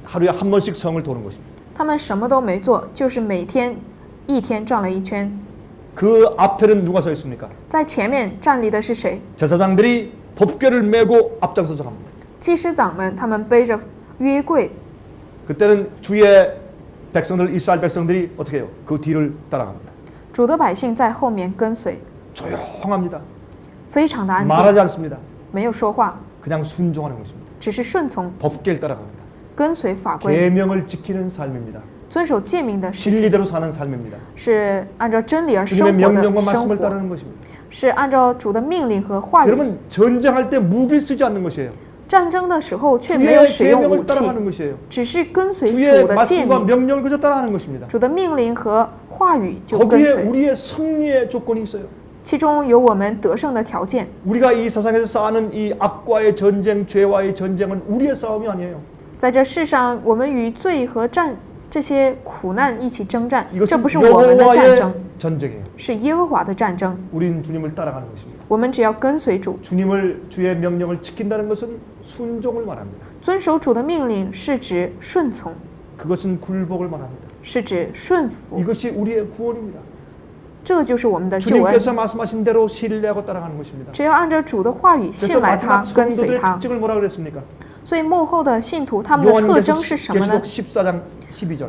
[SPEAKER 1] 하루에 한 번씩 성을 도는 것입니다.
[SPEAKER 2] 他们什么都没做，就是每天一天转了一圈。
[SPEAKER 1] 그 앞에는 누가 서 있습니까?
[SPEAKER 2] 在前面站立的是谁？
[SPEAKER 1] 제사장들이 법궤를 메고 앞장서서 갑니다.
[SPEAKER 2] 祭司长们，他们背着约柜。
[SPEAKER 1] 그때는 주의 백성들 이스라엘 백성들이 어떻게 해요? 그 뒤를 따라갑니다.
[SPEAKER 2] 主的百姓在后面跟随，
[SPEAKER 1] 조용합니다.
[SPEAKER 2] 非常的安静，
[SPEAKER 1] 말하지 않습니다.
[SPEAKER 2] 没有说话，
[SPEAKER 1] 그냥 순종하는 것입니다.
[SPEAKER 2] 只是顺从
[SPEAKER 1] 법궤를 따라갑니다.
[SPEAKER 2] 跟随法规，
[SPEAKER 1] 계명을 지키는 삶입니다.
[SPEAKER 2] 遵守诫命的事情，
[SPEAKER 1] 진리대로 사는 삶입니다.
[SPEAKER 2] 是按照真理而生
[SPEAKER 1] 주님의
[SPEAKER 2] 活的
[SPEAKER 1] 명령과
[SPEAKER 2] 生
[SPEAKER 1] 말씀을
[SPEAKER 2] 活，
[SPEAKER 1] 따르는 것입니다.
[SPEAKER 2] 是按照主的命令和话语。
[SPEAKER 1] 여러분 전쟁할 때 무기를 쓰지 않는 것이에요.
[SPEAKER 2] 战争的时候却没有
[SPEAKER 1] 주의
[SPEAKER 2] 使用武
[SPEAKER 1] 계명을
[SPEAKER 2] 器，
[SPEAKER 1] 따라가는 것이에요.
[SPEAKER 2] 只是跟随
[SPEAKER 1] 주의
[SPEAKER 2] 主的诫
[SPEAKER 1] 말씀과
[SPEAKER 2] 命，
[SPEAKER 1] 명령을 그저 따라하는 것입니다.
[SPEAKER 2] 主的命令和话语就跟
[SPEAKER 1] 거기에
[SPEAKER 2] 随。
[SPEAKER 1] 우리의 승리의 조건이 있어요.
[SPEAKER 2] 其中有我们得胜的条件。
[SPEAKER 1] 우리가 이 세상에서 싸우는 이 악과의 전쟁, 죄와의 전쟁은 우리의 싸움이 아니에요.
[SPEAKER 2] 在这世上，我们与罪和这些苦难一起征战，这
[SPEAKER 1] 이것은
[SPEAKER 2] 不是我们的战争，
[SPEAKER 1] 여호와의 전쟁이에요.
[SPEAKER 2] 是耶和华的战争。
[SPEAKER 1] 우린 주님을 따라가는 것입니다.
[SPEAKER 2] 我们只要跟随主，
[SPEAKER 1] 주의 명령을 지킨다는 것은 순종을 말합니다.
[SPEAKER 2] 遵守主的命令，是指顺从，
[SPEAKER 1] 그것은 굴복을 말합니다.
[SPEAKER 2] 是指顺服，
[SPEAKER 1] 이것이 우리의 구원입니다.
[SPEAKER 2] 这就是我们的救恩。
[SPEAKER 1] 주님께서 말씀하신 대로 신뢰하고 따라가는 것입니다.
[SPEAKER 2] 只要按照主的话语
[SPEAKER 1] 그래서
[SPEAKER 2] 信赖他，
[SPEAKER 1] 마지막
[SPEAKER 2] 跟随
[SPEAKER 1] 성도들의
[SPEAKER 2] 他。
[SPEAKER 1] 특징을 뭐라 그랬습니까?
[SPEAKER 2] 所以幕后的信徒他们的特征是什么呢？
[SPEAKER 1] 계시록 14장 12절.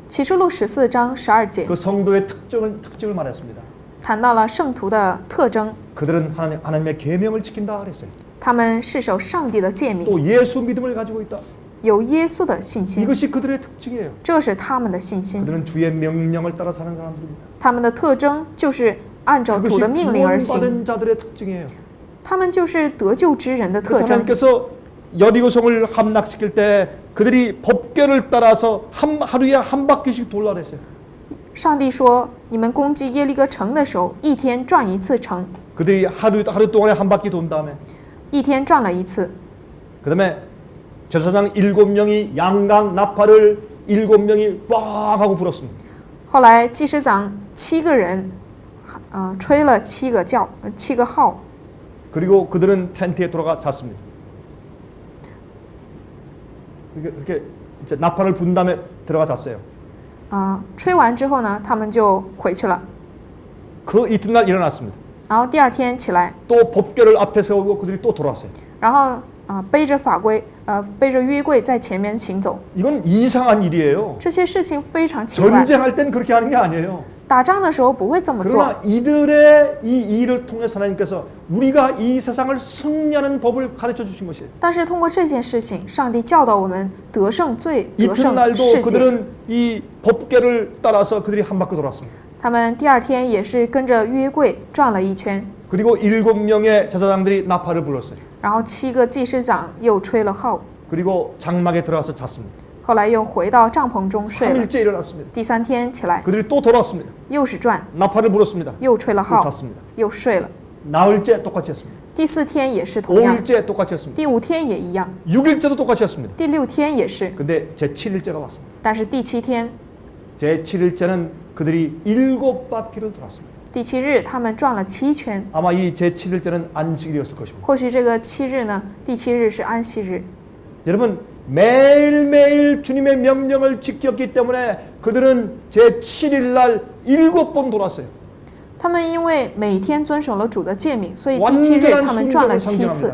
[SPEAKER 2] 启示录14章12节
[SPEAKER 1] 그 성도의 특징을 말했습니다.
[SPEAKER 2] 谈到了圣徒的特征，
[SPEAKER 1] 그들은 하나님의 계명을 지킨다 그랬어요.
[SPEAKER 2] 他们是守上帝的诫命，
[SPEAKER 1] 또 예수 믿음을 가지고 있다.
[SPEAKER 2] 有耶稣的信心，
[SPEAKER 1] 이것이 그들의 특징이에요.
[SPEAKER 2] 这是他们的信心。
[SPEAKER 1] 그들은 주의 명령을 따라 사는 사람들입니다.
[SPEAKER 2] 他们的特征就是按照主
[SPEAKER 1] 그것이
[SPEAKER 2] 的命令而行，
[SPEAKER 1] 구원받은 자들의 특징이에요.
[SPEAKER 2] 他们就是得救之人的
[SPEAKER 1] 그래서
[SPEAKER 2] 特征。
[SPEAKER 1] 하나님께서 여리고성을 함락시킬 때 그들이 법궤를 따라서 하루에 한 바퀴씩 돌라 그랬어요.
[SPEAKER 2] 上帝说：“你们攻击耶利哥城的时候，一天转一次城，
[SPEAKER 1] 그들이 하루 동안에 한 바퀴 돈 다음에
[SPEAKER 2] 一天转了一次。
[SPEAKER 1] 그다음에 제사장 7명이 양강 나팔을 7명이 꽝 하고 불었습니다.
[SPEAKER 2] 后来祭司长7个人，吹了7个叫，7个号，
[SPEAKER 1] 그리고 그들은 텐트에 돌아가 잤습니다. 이렇게 이제 나팔을 분 다음에 들어가 잤어요.
[SPEAKER 2] 吹完之后呢，他们就回去了。
[SPEAKER 1] 그 이튿날 일어났습니다.
[SPEAKER 2] 然后第二天起来，
[SPEAKER 1] 또 법궤를 앞에 세우고 그들이 또 돌아왔어요.
[SPEAKER 2] 然后背着法规，背着约柜在前面行走。
[SPEAKER 1] 이건 이상한 일이에요.
[SPEAKER 2] 这些事情非常奇怪。
[SPEAKER 1] 전쟁할 땐 그렇게 하는 게 아니에요.
[SPEAKER 2] 打仗的时候不会这么做。
[SPEAKER 1] 그러나 이들의 이 일을 통해서 하나님께서 우리가 이 세상을 승리하는 법을 가르쳐 주신 것이에요.
[SPEAKER 2] 但是通过这件事情，上帝教导我们得胜罪，得胜
[SPEAKER 1] 이튿날도
[SPEAKER 2] 世界。
[SPEAKER 1] 그들은 이 법궤를 따라서 그들이 한 바퀴 돌았습니다.
[SPEAKER 2] 他们第二天也是跟着约柜转了一圈，
[SPEAKER 1] 그리고 7명의 제사장들이 나팔을 불렀어요.
[SPEAKER 2] 然后7个祭司长又吹了号，
[SPEAKER 1] 그리고 장막에 들어가서 잤습니다.
[SPEAKER 2] 后来又回到帐篷中睡了。
[SPEAKER 1] 3일째 일어났습니다.
[SPEAKER 2] 第3天起来，
[SPEAKER 1] 그들이 또 돌아왔습니다.
[SPEAKER 2] 又是转，
[SPEAKER 1] 나팔을 불었습니다.
[SPEAKER 2] 又吹了
[SPEAKER 1] 또
[SPEAKER 2] 号，
[SPEAKER 1] 잤습니다.
[SPEAKER 2] 又睡了。
[SPEAKER 1] 나흘째 똑같이 했습니다.
[SPEAKER 2] 第4天也是同样，
[SPEAKER 1] 5일째 똑같이 했습니다.
[SPEAKER 2] 第5天也一样，
[SPEAKER 1] 6일째도 똑같이 했습니다.
[SPEAKER 2] 第6天也是，
[SPEAKER 1] 근데 제 7일째가 왔습니다.
[SPEAKER 2] 但是第7天，
[SPEAKER 1] 제 7일째는 그들이 7바퀴를 돌았습니다.
[SPEAKER 2] 第7日他们转了7圈。
[SPEAKER 1] 아마 이 제 7일째는 안식일이었을 것입니다.
[SPEAKER 2] 或许这个7日呢，第7日是安息日。
[SPEAKER 1] 여러분 매일매일 주님의 명령을 지켰기 때문에 그들은 제 7일날 7번 돌았어요.
[SPEAKER 2] 他们因为每天遵守了主的诫命，所以第7日他们转了7次，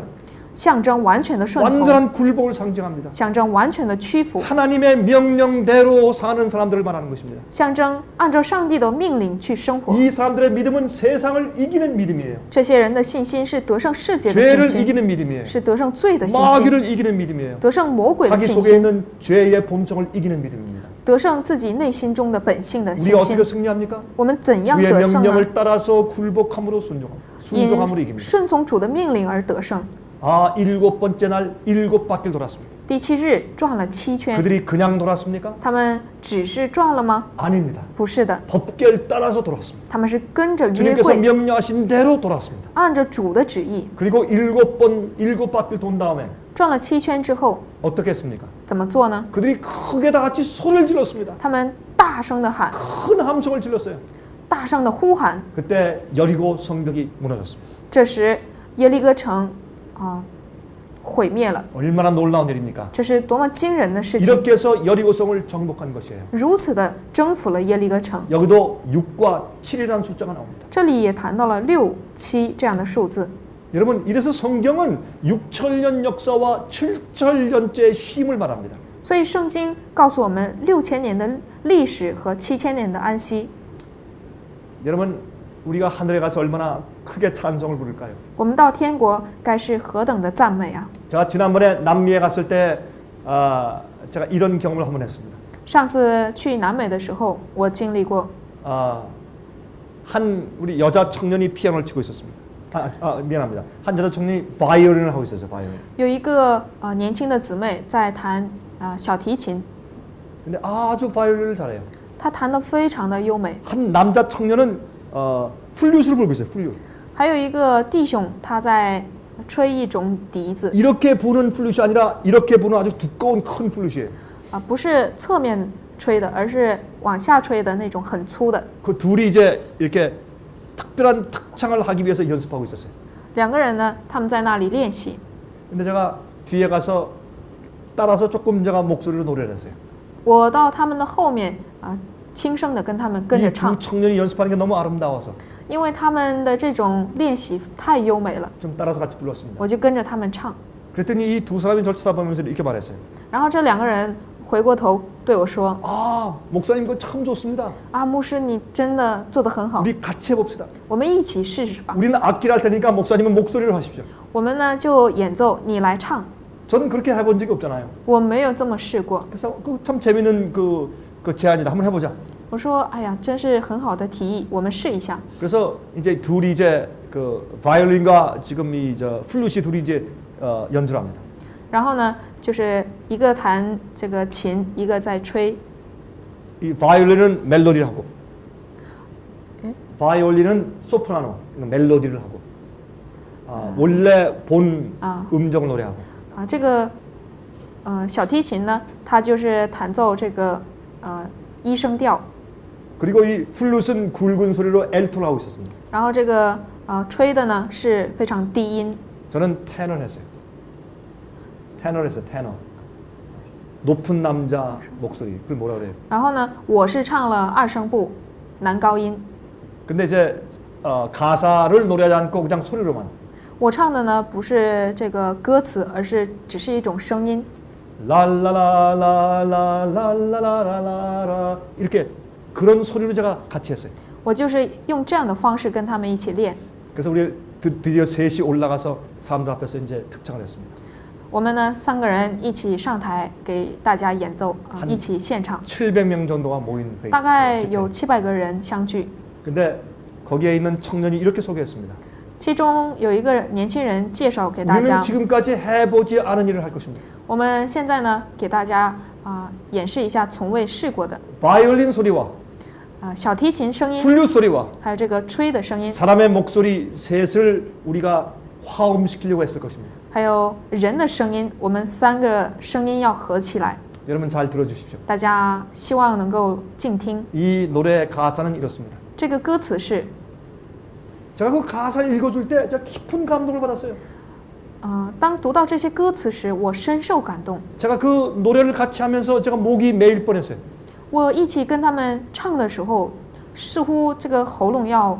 [SPEAKER 2] 象征完全的顺从，
[SPEAKER 1] 완전한 굴복을 상징합니다.
[SPEAKER 2] 象征完全的屈服，
[SPEAKER 1] 하나님의 명령대로 사는 사람들을 말하는 것입니다.
[SPEAKER 2] 象征按照上帝的命令去生活。
[SPEAKER 1] 이 사람들의 믿음은 세상을 이기는 믿음이에요.
[SPEAKER 2] 这些人的信心是得胜世界的信
[SPEAKER 1] 죄를
[SPEAKER 2] 心，
[SPEAKER 1] 이기는 믿음이에요.
[SPEAKER 2] 是得胜罪的信心，
[SPEAKER 1] 마귀를 이기는 믿음이에요.
[SPEAKER 2] 得胜魔鬼的
[SPEAKER 1] 자기
[SPEAKER 2] 信
[SPEAKER 1] 속에
[SPEAKER 2] 心，
[SPEAKER 1] 있는 죄의 본성을 이기는 믿음입니다.
[SPEAKER 2] 得胜自己内心中的本性的
[SPEAKER 1] 우리가
[SPEAKER 2] 信心
[SPEAKER 1] 어떻게 。 승리합니까?
[SPEAKER 2] 我们怎样
[SPEAKER 1] 주의
[SPEAKER 2] 得胜呢？
[SPEAKER 1] 명령을 따라서 굴복함으로 순종함으로
[SPEAKER 2] 因
[SPEAKER 1] 이깁니다.
[SPEAKER 2] 顺从主的命令而得胜。
[SPEAKER 1] 아, 7번째 날 7바퀴를 돌았습니다.
[SPEAKER 2] 第7日转了7圈，
[SPEAKER 1] 그들이 그냥 돌았습니까?
[SPEAKER 2] 他们只是转了吗？
[SPEAKER 1] 아닙니다.
[SPEAKER 2] 不是的，
[SPEAKER 1] 법궤를 따라서 돌았습니다.
[SPEAKER 2] 他们是跟着约
[SPEAKER 1] 주님께서
[SPEAKER 2] 柜，
[SPEAKER 1] 명령하신 대로 돌았습니다.
[SPEAKER 2] 按着主的旨意
[SPEAKER 1] 그리고 7바퀴 돈 다음에
[SPEAKER 2] 转了7圈之后，
[SPEAKER 1] 어떻게 했습니까?
[SPEAKER 2] 怎么做呢？
[SPEAKER 1] 그들이 크게 다 같이 소리를 질렀습니다.
[SPEAKER 2] 他们大声的喊，
[SPEAKER 1] 큰 함성을 질렀어요.
[SPEAKER 2] 大声的呼喊。
[SPEAKER 1] 그때 여리고 성벽이 무너졌습니다.
[SPEAKER 2] 这时耶利哥城毁灭了，
[SPEAKER 1] 얼마나 놀라운 일입니까?
[SPEAKER 2] 这是多么惊人的事情！
[SPEAKER 1] 이렇게 해서 여리고성을 정복한 것이에요.
[SPEAKER 2] 如此的征服了耶利哥城。
[SPEAKER 1] 여기도 6과 7이라는 숫자가 나옵니다.
[SPEAKER 2] 这里也谈到了6、7这样的数字。
[SPEAKER 1] 여러분, 이래서 성경은 6,000년 역사와 7,000년째 쉼을 말합니다.
[SPEAKER 2] 所以圣经告诉我们6000年的历史和7000年的安息。
[SPEAKER 1] 여러분, 우리가 하늘에 가서 얼마나 크게 찬송을 부를까요?
[SPEAKER 2] 我们到天国该是何等的赞美啊！
[SPEAKER 1] 제가 지난번에 남미에 갔을 때 제가 이런 경험을 한번 했습니다.
[SPEAKER 2] 上次去南美的时候，我经历过
[SPEAKER 1] 한 우리 여자 청년이 피아노를 치고 있었습니다. 미안합니다. 한 여자 청년이 바이올린을 하고 있었어요. 바이올린.
[SPEAKER 2] 有一个年轻的姊妹在弹小提琴，
[SPEAKER 1] 근데 아주 바이올린을 잘해요.
[SPEAKER 2] 她弹得非常的优美。
[SPEAKER 1] 한 남자 청년은 플룻을 불고 있어요. 플룻.
[SPEAKER 2] 还有一个弟兄，他在吹一种笛子，
[SPEAKER 1] 이렇게 부는 플룻이 아니라 이렇게 부는 아주 두꺼운 큰 플룻이에요.
[SPEAKER 2] 不是侧面吹的，而是往下吹的那种很粗的。
[SPEAKER 1] 그 둘이 이제 이렇게 특별한 특창을 하기 위해서 연습하고 있었어요.
[SPEAKER 2] 两个人呢，他们在那里练习。
[SPEAKER 1] 근데 제가 뒤에 가서 따라서 조금 제가 목소리로 노래를 했어요.
[SPEAKER 2] 我到他们的后面轻声的跟他们跟着
[SPEAKER 1] 이
[SPEAKER 2] 唱
[SPEAKER 1] 두 ， 청년이 연습하는 게 너무 아름다워서
[SPEAKER 2] 因为他们的这种练习太优美了，
[SPEAKER 1] 좀 따라서 같이 불렀습니다.
[SPEAKER 2] 我就跟着他们唱。
[SPEAKER 1] 그랬더니 이 두 사람이 저를 쳐다보면서 이렇게 말했어요.
[SPEAKER 2] 然后这两个人回过头对我说
[SPEAKER 1] 목사님 그거 참 좋습니다. ：“
[SPEAKER 2] 牧师，你真的做得很好，
[SPEAKER 1] 우리 같이 해봅시다.
[SPEAKER 2] 我们一起试试吧。
[SPEAKER 1] 우리는 악기를 할 테니까 목사님은 목소리로 하십시오.
[SPEAKER 2] 我们呢就演奏，你来唱。
[SPEAKER 1] 저는 그렇게 해본 적이 없잖아요.
[SPEAKER 2] 我没有这么试过。
[SPEAKER 1] 그래서 그 참 재밌는 그 제안이다. 한번 해보자.
[SPEAKER 2] 我说：哎呀，真是很好的提议，我们试一下。
[SPEAKER 1] 그래서 이제 둘이 이제 그 바이올린과 지금 이 플룻이 둘이 이제 연주를 합니다.
[SPEAKER 2] 然后呢，就是一个弹这个琴，一个在吹。
[SPEAKER 1] 이 바이올린은 멜로디를 하고,
[SPEAKER 2] 예?
[SPEAKER 1] 바이올린은 소프라노, 멜로디를 하고, 원래 본 음정을 노래하고.
[SPEAKER 2] 这个小提琴呢，它就是弹奏这个一声调。
[SPEAKER 1] 그리고 이 플룻은 굵은 소리로 엘토를 하고 있었습니다.
[SPEAKER 2] 然后这个吹的呢是非常低音。
[SPEAKER 1] 저는 테너를 했어요. 테너를 했어요. 테너. 높은 남자 목소리. 그걸 뭐라 그래요?
[SPEAKER 2] 然后呢，我是唱了2声部男高音。
[SPEAKER 1] 근데 이제 가사를 노래하지 않고 그냥 소리로만.
[SPEAKER 2] 我唱的呢不是这个歌词，而是只是一种声音。
[SPEAKER 1] 랄라라라라라라라라라 이렇게 그런 소리로 제가 같이 했어요.
[SPEAKER 2] 我就是用这样的方式跟他们一起练。
[SPEAKER 1] 그래서 우리 드디어 셋이 올라가서 사람들 앞에서 이제 특창을 했습니다.
[SPEAKER 2] 我们呢3个人一起上台给大家演奏一起现场，
[SPEAKER 1] 700명 정도가 모인 회의.
[SPEAKER 2] 大概有700个人相聚。
[SPEAKER 1] 근데 거기에 있는 청년이 이렇게 소개했습니다.
[SPEAKER 2] 其中有一个年轻人介绍给大家
[SPEAKER 1] 우리는 ， 지금까지 해보지 않은 일을 할 것입니다.
[SPEAKER 2] 我们现在呢给大家演示一下从未试过的
[SPEAKER 1] 바이올린 소리와
[SPEAKER 2] 小提琴声音，
[SPEAKER 1] 플룻 소리와
[SPEAKER 2] 还有这个吹的声音，
[SPEAKER 1] 사람의 목소리 셋을 우리가 화음시키려고 했을 것입니다.
[SPEAKER 2] 还有人的声音，我们3个声音要合起来。
[SPEAKER 1] 여러분 잘 들어주십시오.
[SPEAKER 2] 大家希望能够静听。
[SPEAKER 1] 이 노래 가사는 이렇습니다.
[SPEAKER 2] 这个歌词是，
[SPEAKER 1] 제가 그 가사를 읽어줄 때 제가 깊은 감동을 받았어요.
[SPEAKER 2] 当读到这些歌词时，我深受感动。
[SPEAKER 1] 제가 그 노래를 같이 하면서 제가 목이 메일 뻔했어요.
[SPEAKER 2] 我一起跟他们唱的时候，似乎这个喉咙要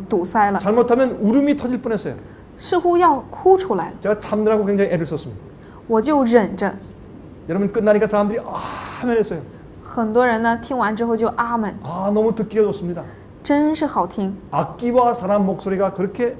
[SPEAKER 2] 堵塞了，
[SPEAKER 1] 잘못하면 울음이 터질 뻔했어요.
[SPEAKER 2] 似乎要哭出来了。
[SPEAKER 1] 제가 참느라고 굉장히 애를 썼습니다.
[SPEAKER 2] 我就忍着。
[SPEAKER 1] 여러분 끝나니까 사람들이 아멘 했어요.
[SPEAKER 2] 很多人呢听完之后就阿门，
[SPEAKER 1] 너무 듣기가 좋습니다.
[SPEAKER 2] 真是好听。
[SPEAKER 1] 악기와 사람 목소리가 그렇게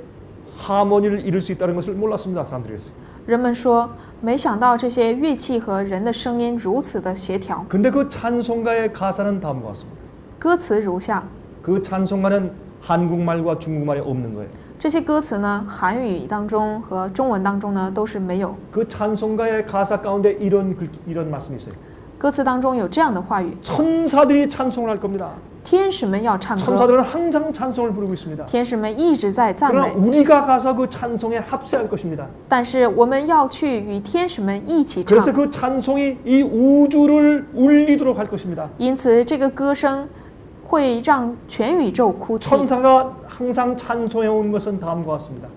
[SPEAKER 1] 하모니를 이룰 수 있다는 것을 몰랐습니다. 사람들이 그랬어요.
[SPEAKER 2] 人们说，没想到这些乐器和人的声音如此的协调。
[SPEAKER 1] 근데 그 찬송가의 가사는 다음과 같습니다.
[SPEAKER 2] 歌词如下，
[SPEAKER 1] 그 찬송가는 한국말과 중국말에 없는 거예요.
[SPEAKER 2] 这些歌词呢，韩语当中和中文当中呢都是没有。
[SPEAKER 1] 그 찬송가의 가사 가운데 이런 말씀이 있어요.
[SPEAKER 2] 歌词当中有这样的话语：
[SPEAKER 1] 천사들이 찬송을 할 겁니다.
[SPEAKER 2] 天使们要唱歌，
[SPEAKER 1] 천사들은 항상 찬송을 부르고 있습니다.
[SPEAKER 2] 天使们一直在赞
[SPEAKER 1] 그러나
[SPEAKER 2] 美，
[SPEAKER 1] 우리가 가서 그 찬송에 합세할 것입니다.
[SPEAKER 2] 但是我们要去与天使们一起
[SPEAKER 1] 그래서
[SPEAKER 2] 唱，
[SPEAKER 1] 그 찬송이 이 우주를 울리도록 할 것입니다.
[SPEAKER 2] 因此这个歌声会让全宇宙哭泣。
[SPEAKER 1] 천사가 항상 찬송해 온 것은 다음과 같습니다.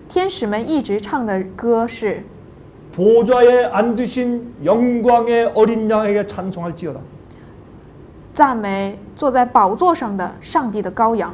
[SPEAKER 2] 天使们一直唱的歌是
[SPEAKER 1] 보좌에 앉으신 영광의 어린 양에게 찬송할지어다.
[SPEAKER 2] 赞美坐在宝座上的上帝的羔羊。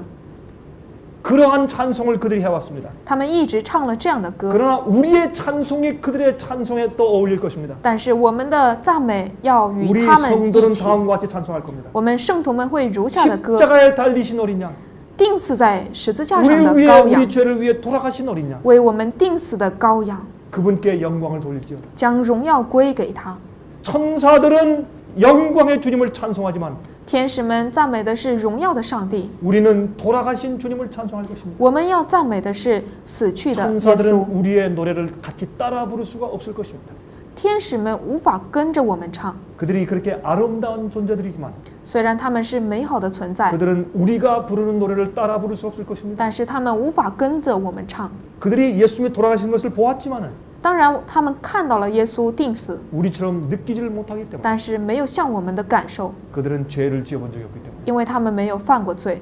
[SPEAKER 1] 그러한 찬송을 그들이 해왔습니다.
[SPEAKER 2] 他们一直唱了这样的歌，
[SPEAKER 1] 그러나 우리의 찬송이 그들의 찬송에 또 어울릴 것입니다.
[SPEAKER 2] 但是我们的赞美要与
[SPEAKER 1] 우리
[SPEAKER 2] 他们一
[SPEAKER 1] 성도는
[SPEAKER 2] 起。
[SPEAKER 1] 다음과 같이 찬송할 겁니다.
[SPEAKER 2] 我们圣徒们会如下的歌：
[SPEAKER 1] 십자가에 달리신 어린 양,
[SPEAKER 2] 钉死在十字架
[SPEAKER 1] 우리
[SPEAKER 2] 上的
[SPEAKER 1] 위해
[SPEAKER 2] 羔
[SPEAKER 1] 우리
[SPEAKER 2] 羊，
[SPEAKER 1] 죄를 위해 돌아가신 어린 양,
[SPEAKER 2] 为我们钉死的羔羊，
[SPEAKER 1] 그분께 영광을 돌릴지어다.
[SPEAKER 2] 将荣耀归给他。
[SPEAKER 1] 천사들은 영광의 주님을 찬송하지만
[SPEAKER 2] 天使们赞美的是荣耀的上帝，
[SPEAKER 1] 우리는 돌아가신 주님을 찬송할 것입니다.
[SPEAKER 2] 我们要赞美的是死去的耶
[SPEAKER 1] 천사들은
[SPEAKER 2] 稣。
[SPEAKER 1] 우리의 노래를 같이 따라 부를 수가 없을 것입니다.
[SPEAKER 2] 天使们无法跟着我们唱，
[SPEAKER 1] 그들이 그렇게 아름다운 존재들이지만
[SPEAKER 2] 虽然他们是美好的存在，
[SPEAKER 1] 그들은 우리가 부르는 노래를 따라 부를 수 없을 것입니다.
[SPEAKER 2] 但是他们无法跟着我们唱。
[SPEAKER 1] 그들이 예수님이 돌아가신 것을 보았지만은
[SPEAKER 2] 当然，他们看到了耶稣钉死，
[SPEAKER 1] 우리처럼 느끼지를 못하기 때문에
[SPEAKER 2] 但是没有像我们的感受，
[SPEAKER 1] 그들은 죄를 지어본 적이 없기 때문에
[SPEAKER 2] 因为他们没有犯过罪，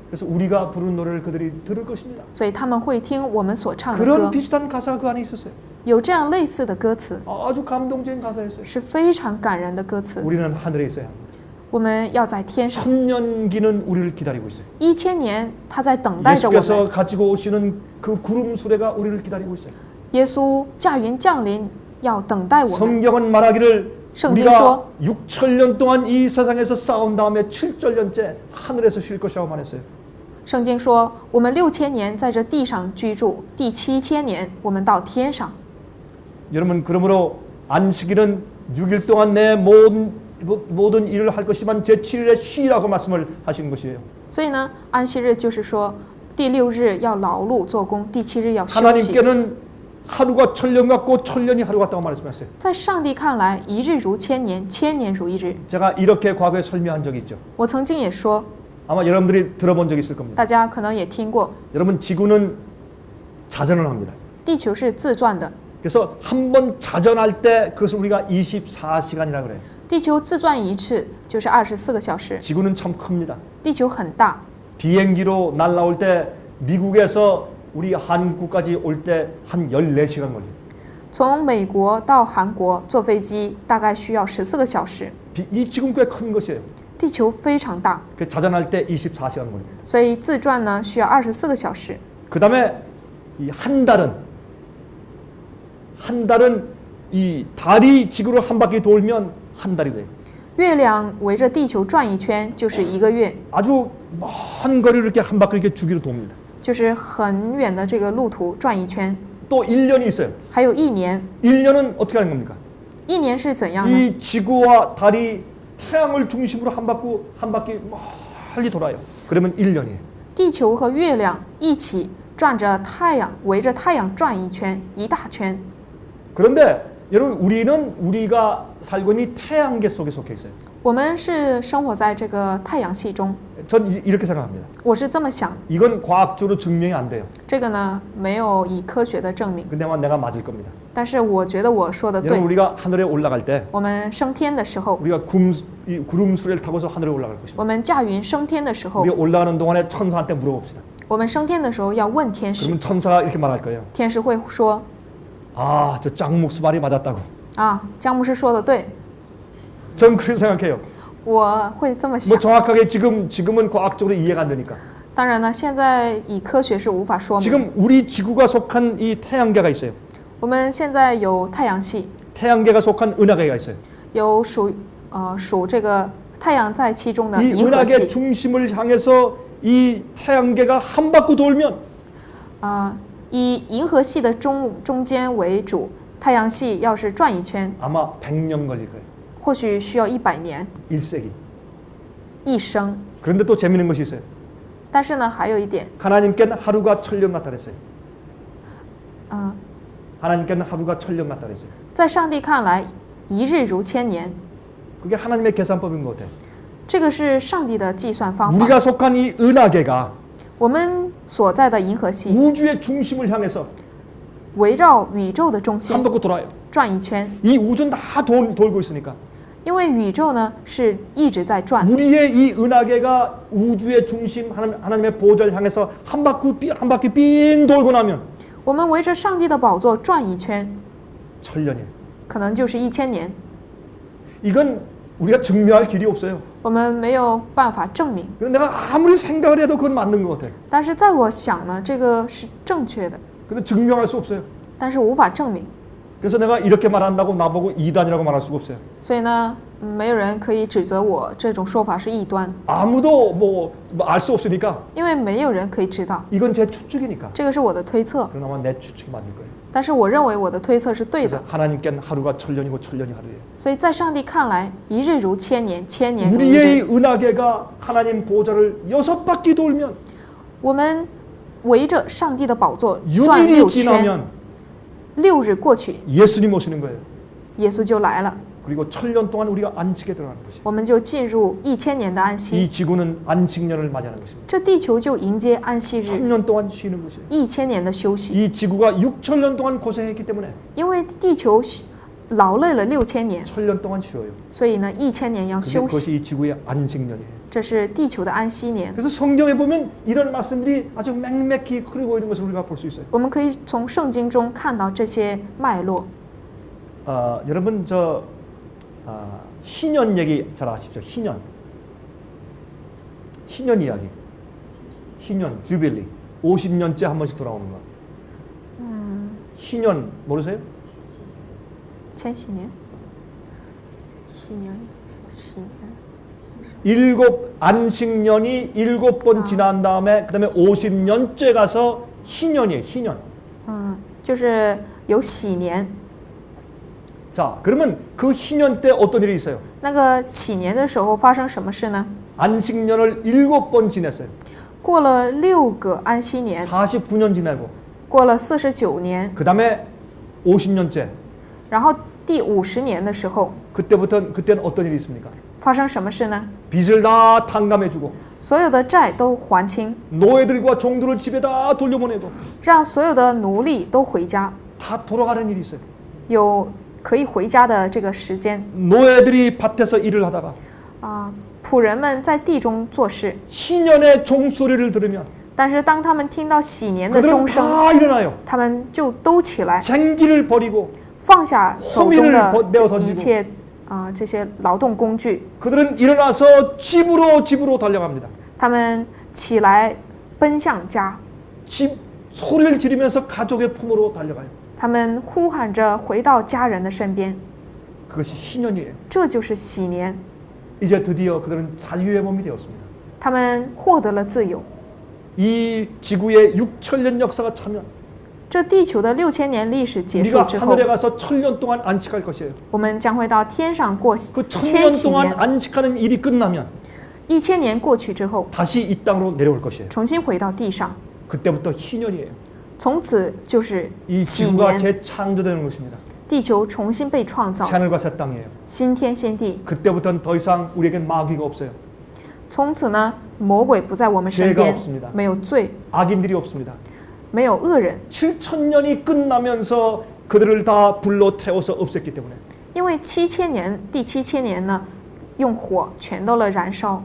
[SPEAKER 1] 그래서 우리가 부르는 노래를 그들이 들을 것입니다.
[SPEAKER 2] 所以他们会听我们所唱的
[SPEAKER 1] 그런
[SPEAKER 2] 歌。
[SPEAKER 1] 비슷한 가사가 그 안에 있었어요.
[SPEAKER 2] 有这样类似的歌词，
[SPEAKER 1] 아주 감동적인 가사였어요.
[SPEAKER 2] 是非常感人的歌词。
[SPEAKER 1] 우리는 하늘에 있어야 합니다.
[SPEAKER 2] 我们要在天上，
[SPEAKER 1] 천년기는 우리를 기다리고 있어요.
[SPEAKER 2] 1000年他在等待着我们。
[SPEAKER 1] 예수께서 가지고 오시는 그 구름 수레가 우리를 기다리고 있어요.
[SPEAKER 2] 耶稣驾云降临，要等待我们。
[SPEAKER 1] 성경은 말하기를
[SPEAKER 2] 성경
[SPEAKER 1] 우리가
[SPEAKER 2] 说
[SPEAKER 1] 6천년 동안 이 세상에서 싸운 다음에 7절년째 하늘에서 쉴 것이라고 말했어요.
[SPEAKER 2] 圣经说，我们6000年在这地上居住，第7000年我们到天上。
[SPEAKER 1] 여러분 그러므로 안식일은 6일 동안 내 모든 일을 할 것이지만 제7일에 쉬라고 말씀을 하신 것이에요.
[SPEAKER 2] 所以呢，安息日就是说，第6日要劳碌做工，第7日要休息。
[SPEAKER 1] 하나님께는 하루가 천년 같고 천년이 하루 같다고 말씀하셨어요.
[SPEAKER 2] 在上帝看来，一日如千年，千年如一日。
[SPEAKER 1] 제가 이렇게 과거에 설명한 적이 있죠.
[SPEAKER 2] 我曾经也说，
[SPEAKER 1] 아마 여러분들이 들어본 적이 있을 겁니다.
[SPEAKER 2] 大家可能也听过，
[SPEAKER 1] 여러분 지구는 자전을 합니다.
[SPEAKER 2] 地球是自转的，
[SPEAKER 1] 그래서 한 번 자전할 때 그것을 우리가 24시간이라고 그래요.
[SPEAKER 2] 地球自转一次就是24个小时。
[SPEAKER 1] 지구는 참 큽니다.
[SPEAKER 2] 地球很大，
[SPEAKER 1] 비행기로 날아올 때 미국에서 우리 한국까지 올 때 한 14시간 걸려요.
[SPEAKER 2] 从美国到韩国坐飞机大概需要14个小时。
[SPEAKER 1] 이 지구는 꽤 큰 것이에요.
[SPEAKER 2] 地球非常大，
[SPEAKER 1] 그 자전할 때 24시간 걸립니다.
[SPEAKER 2] 所以自转呢需要24个小时。
[SPEAKER 1] 그 다음에 이 한 달은 이 달이 지구를 한 바퀴 돌면 한 달이 돼요.
[SPEAKER 2] 月亮围着地球转一圈就是1个月，
[SPEAKER 1] 아주 먼 거리를 이렇게 한 바퀴 이렇게 주기로 돕니다.
[SPEAKER 2] 就是很远的这个路途转一圈。
[SPEAKER 1] 또 1년이 있어요.
[SPEAKER 2] 还有1年，
[SPEAKER 1] 1년은 어떻게 하는 겁니까?
[SPEAKER 2] 1年是怎样呢？
[SPEAKER 1] 이 지구와 달이 태양을 중심으로 한 바퀴 멀리 돌아요. 그러면 1년이에요.
[SPEAKER 2] 地球和月亮一起转着太阳，围着太阳转一圈，一大圈。
[SPEAKER 1] 그런데 여러분 우리가 살고 있는 이 태양계 속에 속해 있어요.
[SPEAKER 2] 我们是生活在这个太阳系中，
[SPEAKER 1] 전 이렇게 생각합니다.
[SPEAKER 2] 我是这么想。
[SPEAKER 1] 이건 과학적으로 증명이 안 돼요.
[SPEAKER 2] 这个呢，没有以科学的证明，
[SPEAKER 1] 근데 아마 내가 맞을 겁니다.
[SPEAKER 2] 但是我觉得我说的对
[SPEAKER 1] 여러분 。 우리가 하늘에 올라갈 때
[SPEAKER 2] 我们升天的时候，
[SPEAKER 1] 우리가 이 구름 수레를 타고서 하늘에 올라갈 것입니다.
[SPEAKER 2] 我们驾云升天的时候
[SPEAKER 1] 우리가 ， 올라가는 동안에 천사한테 물어봅시다.
[SPEAKER 2] 我们升天的时候要问天使，
[SPEAKER 1] 그러면 천사가 이렇게 말할 거예요.
[SPEAKER 2] 天使会说
[SPEAKER 1] 아, 저 짱 목수 말이 맞았다고.
[SPEAKER 2] 啊，姜牧师说的对，
[SPEAKER 1] 전 그렇게 생각해요.
[SPEAKER 2] 我会这么
[SPEAKER 1] 뭐
[SPEAKER 2] 想。
[SPEAKER 1] 정확하게 지금은 과학적으로 이해가 안 되니까.
[SPEAKER 2] 当然呢，现在以科学是无法说明。
[SPEAKER 1] 지금 우리 지구가 속한 이 태양계가 있어요.
[SPEAKER 2] 我们现在有太阳系，
[SPEAKER 1] 태양계가 속한 은하계가 있어요.
[SPEAKER 2] 有属这个太阳在其中的
[SPEAKER 1] 이
[SPEAKER 2] 银河
[SPEAKER 1] 은하계
[SPEAKER 2] 系。
[SPEAKER 1] 중심을 향해서 이 태양계가 한 바퀴 돌면
[SPEAKER 2] 以银河系的中间为主，太阳系要是转一圈，
[SPEAKER 1] 아마 100년 걸릴 거예요.
[SPEAKER 2] 或许需要100年，
[SPEAKER 1] 1세기.
[SPEAKER 2] 一生。
[SPEAKER 1] 그런데 또 재밌는 것이 있어요.
[SPEAKER 2] 但是呢，还有一点，
[SPEAKER 1] 하나님께는 하루가 천년 같다 그랬어요.
[SPEAKER 2] 嗯、
[SPEAKER 1] 하나님께는 하루가 천년 같다 그랬어요.
[SPEAKER 2] 在上帝看来，一日如千年。
[SPEAKER 1] 그게 하나님의 계산법인 것 같아요.
[SPEAKER 2] 这个是上帝的计算方法。
[SPEAKER 1] 우리가 속한 이 은하계가
[SPEAKER 2] 我们所在的银河系
[SPEAKER 1] 우주의 중심을 향해서
[SPEAKER 2] 围绕宇宙的中心
[SPEAKER 1] 한 바퀴 돌아요.
[SPEAKER 2] 转一圈，
[SPEAKER 1] 이 우주는 다 돌고 있으니까
[SPEAKER 2] 因为宇宙呢是一直在转。
[SPEAKER 1] 우리의 이 은하계가 우주의 중심 하나님의 보좌를 향해서 한 바퀴 삥 돌고 나면
[SPEAKER 2] 我们围着上帝的宝座转一圈，
[SPEAKER 1] 천년이에요.
[SPEAKER 2] 可能就是1000年。
[SPEAKER 1] 이건 우리가 증명할 길이 없어요.
[SPEAKER 2] 我们没有办法证明，
[SPEAKER 1] 근데 내가 아무리 생각을 해도 그건 맞는 것 같아요.
[SPEAKER 2] 但是在我想呢，这个是正确的，
[SPEAKER 1] 근데 증명할 수 없어요.
[SPEAKER 2] 但是无法证明。
[SPEAKER 1] 그래서 내가 이렇게 말한다고 나보고 이단이라고 말할 수가 없어요.
[SPEAKER 2] 所以呢，没有人可以指责我这种说法是异端，
[SPEAKER 1] 아무도 뭐 알 수 없으니까
[SPEAKER 2] 因为没有人可以知道，
[SPEAKER 1] 이건 제 추측이니까.
[SPEAKER 2] 这个是我的推测。
[SPEAKER 1] 그나마 내 추측이 맞을 거예요.
[SPEAKER 2] 但是我认为我的推测是对
[SPEAKER 1] 그래서
[SPEAKER 2] 的，
[SPEAKER 1] 하나님께는 하루가 천년이고 천년이 하루예요.
[SPEAKER 2] 所以在上帝看来，一日如千年，千年如一
[SPEAKER 1] 우리의
[SPEAKER 2] 日。
[SPEAKER 1] 은하계가 하나님 보좌를 6바퀴 돌면
[SPEAKER 2] 我们围着上帝的宝座转
[SPEAKER 1] 6일이
[SPEAKER 2] 6圈，
[SPEAKER 1] 지나면
[SPEAKER 2] 6日过去，
[SPEAKER 1] 예수님 오시는 거예요.
[SPEAKER 2] 耶稣就来了，
[SPEAKER 1] 그리고 천년 동안 우리가 안식에 들어가는 것이에요.
[SPEAKER 2] 我们就进入1000年的安息，
[SPEAKER 1] 이 지구는 안식년을 맞이하는 것입니다.
[SPEAKER 2] 这地球就迎接安息日，
[SPEAKER 1] 천년 동안 쉬는 것이에요.
[SPEAKER 2] 1000年的休息。
[SPEAKER 1] 이 지구가 6천년 동안 고생했기 때문에
[SPEAKER 2] 因为地球劳累了6000年，
[SPEAKER 1] 천년 동안 쉬어요.
[SPEAKER 2] 所以呢1000年要休息，
[SPEAKER 1] 그것이 이 지구의 안식년이에요.
[SPEAKER 2] 这是地球的安息年。
[SPEAKER 1] 그래서 성경에 보면 이런 말씀들이 아주 맹맥히 흐르고 있는 것을 우리가 볼 수 있어요.
[SPEAKER 2] 我们可以从圣经中看到这些脉络。
[SPEAKER 1] 여러분 희년 얘기 잘 아시죠? 희년 이야기. 희년 주빌리 50년째 한 번씩 돌아오는 거. 희년 모르세요?
[SPEAKER 2] 千禧年，禧年，禧年。
[SPEAKER 1] 안식년이 7번 지난 다음에 그다음에 50년째 가서 희년이에요. 희년.
[SPEAKER 2] 就是有禧年。
[SPEAKER 1] 자, 그러면 그 희년 때 어떤 일이 있어요?
[SPEAKER 2] 那个禧年的时候发生什么事呢？
[SPEAKER 1] 안식년을 7번 지냈어요.
[SPEAKER 2] 过了6个安息年，
[SPEAKER 1] 49년 지내고
[SPEAKER 2] 过了49年，
[SPEAKER 1] 그다음에 50년째.
[SPEAKER 2] 然后第50年的时候，
[SPEAKER 1] 그때는 어떤 일이 있습니까?
[SPEAKER 2] 发生什么事呢？
[SPEAKER 1] 빚을 다 탕감해주고
[SPEAKER 2] 所有的债都还清，
[SPEAKER 1] 노예들과 종들을 집에 다 돌려보내고
[SPEAKER 2] 让所有的奴隶都回家，
[SPEAKER 1] 다 돌아가는 일이 있어요.
[SPEAKER 2] 有可以回家的这个时间。
[SPEAKER 1] 노예들이 밭에서 일을 하다가
[SPEAKER 2] 仆人们在地中做事，
[SPEAKER 1] 희년의 종소리를 들으면
[SPEAKER 2] 但是当他们听到禧年的
[SPEAKER 1] 그들은
[SPEAKER 2] 钟声，
[SPEAKER 1] 다 일어나요.
[SPEAKER 2] 他们就都起来，
[SPEAKER 1] 쟁기를 버리고
[SPEAKER 2] 放下手中的
[SPEAKER 1] 내어 던지고
[SPEAKER 2] 一切这些劳动工具，
[SPEAKER 1] 그들은 일어나서 집으로 달려갑니다.
[SPEAKER 2] 他们起来奔向家，
[SPEAKER 1] 집 소리를 지르면서 가족의 품으로 달려가요.
[SPEAKER 2] 他们呼喊着回到家人的身边，
[SPEAKER 1] 그것이 희년이에요.
[SPEAKER 2] 这就是禧年。
[SPEAKER 1] 이제 드디어 그들은 자유의 몸이 되었습니다.
[SPEAKER 2] 他们获得了自由。
[SPEAKER 1] 이 지구의 6천년 역사가 차면
[SPEAKER 2] 这地球的6000年历史结束
[SPEAKER 1] 우리가
[SPEAKER 2] 之后，
[SPEAKER 1] 하늘에 가서 천년 동안 안식할 것이에요.
[SPEAKER 2] 我们将会到天上过
[SPEAKER 1] 그
[SPEAKER 2] 千
[SPEAKER 1] 천년
[SPEAKER 2] 禧
[SPEAKER 1] 동안
[SPEAKER 2] 年。
[SPEAKER 1] 안식하는 일이 끝나면
[SPEAKER 2] 1000年过去之后，
[SPEAKER 1] 다시 이 땅으로 내려올 것이에요.
[SPEAKER 2] 重新回到地上，
[SPEAKER 1] 그때부터 희년이에요.
[SPEAKER 2] 从此就是
[SPEAKER 1] 이
[SPEAKER 2] 禧
[SPEAKER 1] 지구가
[SPEAKER 2] 年，
[SPEAKER 1] 재창조되는 것입니다.
[SPEAKER 2] 地球重新被创造，
[SPEAKER 1] 새하늘과 새 땅이에요.
[SPEAKER 2] 新天新地。
[SPEAKER 1] 그때부터는 더 이상 우리에겐 마귀가 없어요.
[SPEAKER 2] 从此呢，魔鬼不在我们身
[SPEAKER 1] 죄가
[SPEAKER 2] 边
[SPEAKER 1] 없습니다 ，
[SPEAKER 2] 没有罪，
[SPEAKER 1] 악인들이 없습니다.
[SPEAKER 2] 没有恶人，
[SPEAKER 1] 7천년이 끝나면서 그들을 다 불로 태워서 없앴기 때문에
[SPEAKER 2] 因为第7000年呢，用火全都燃烧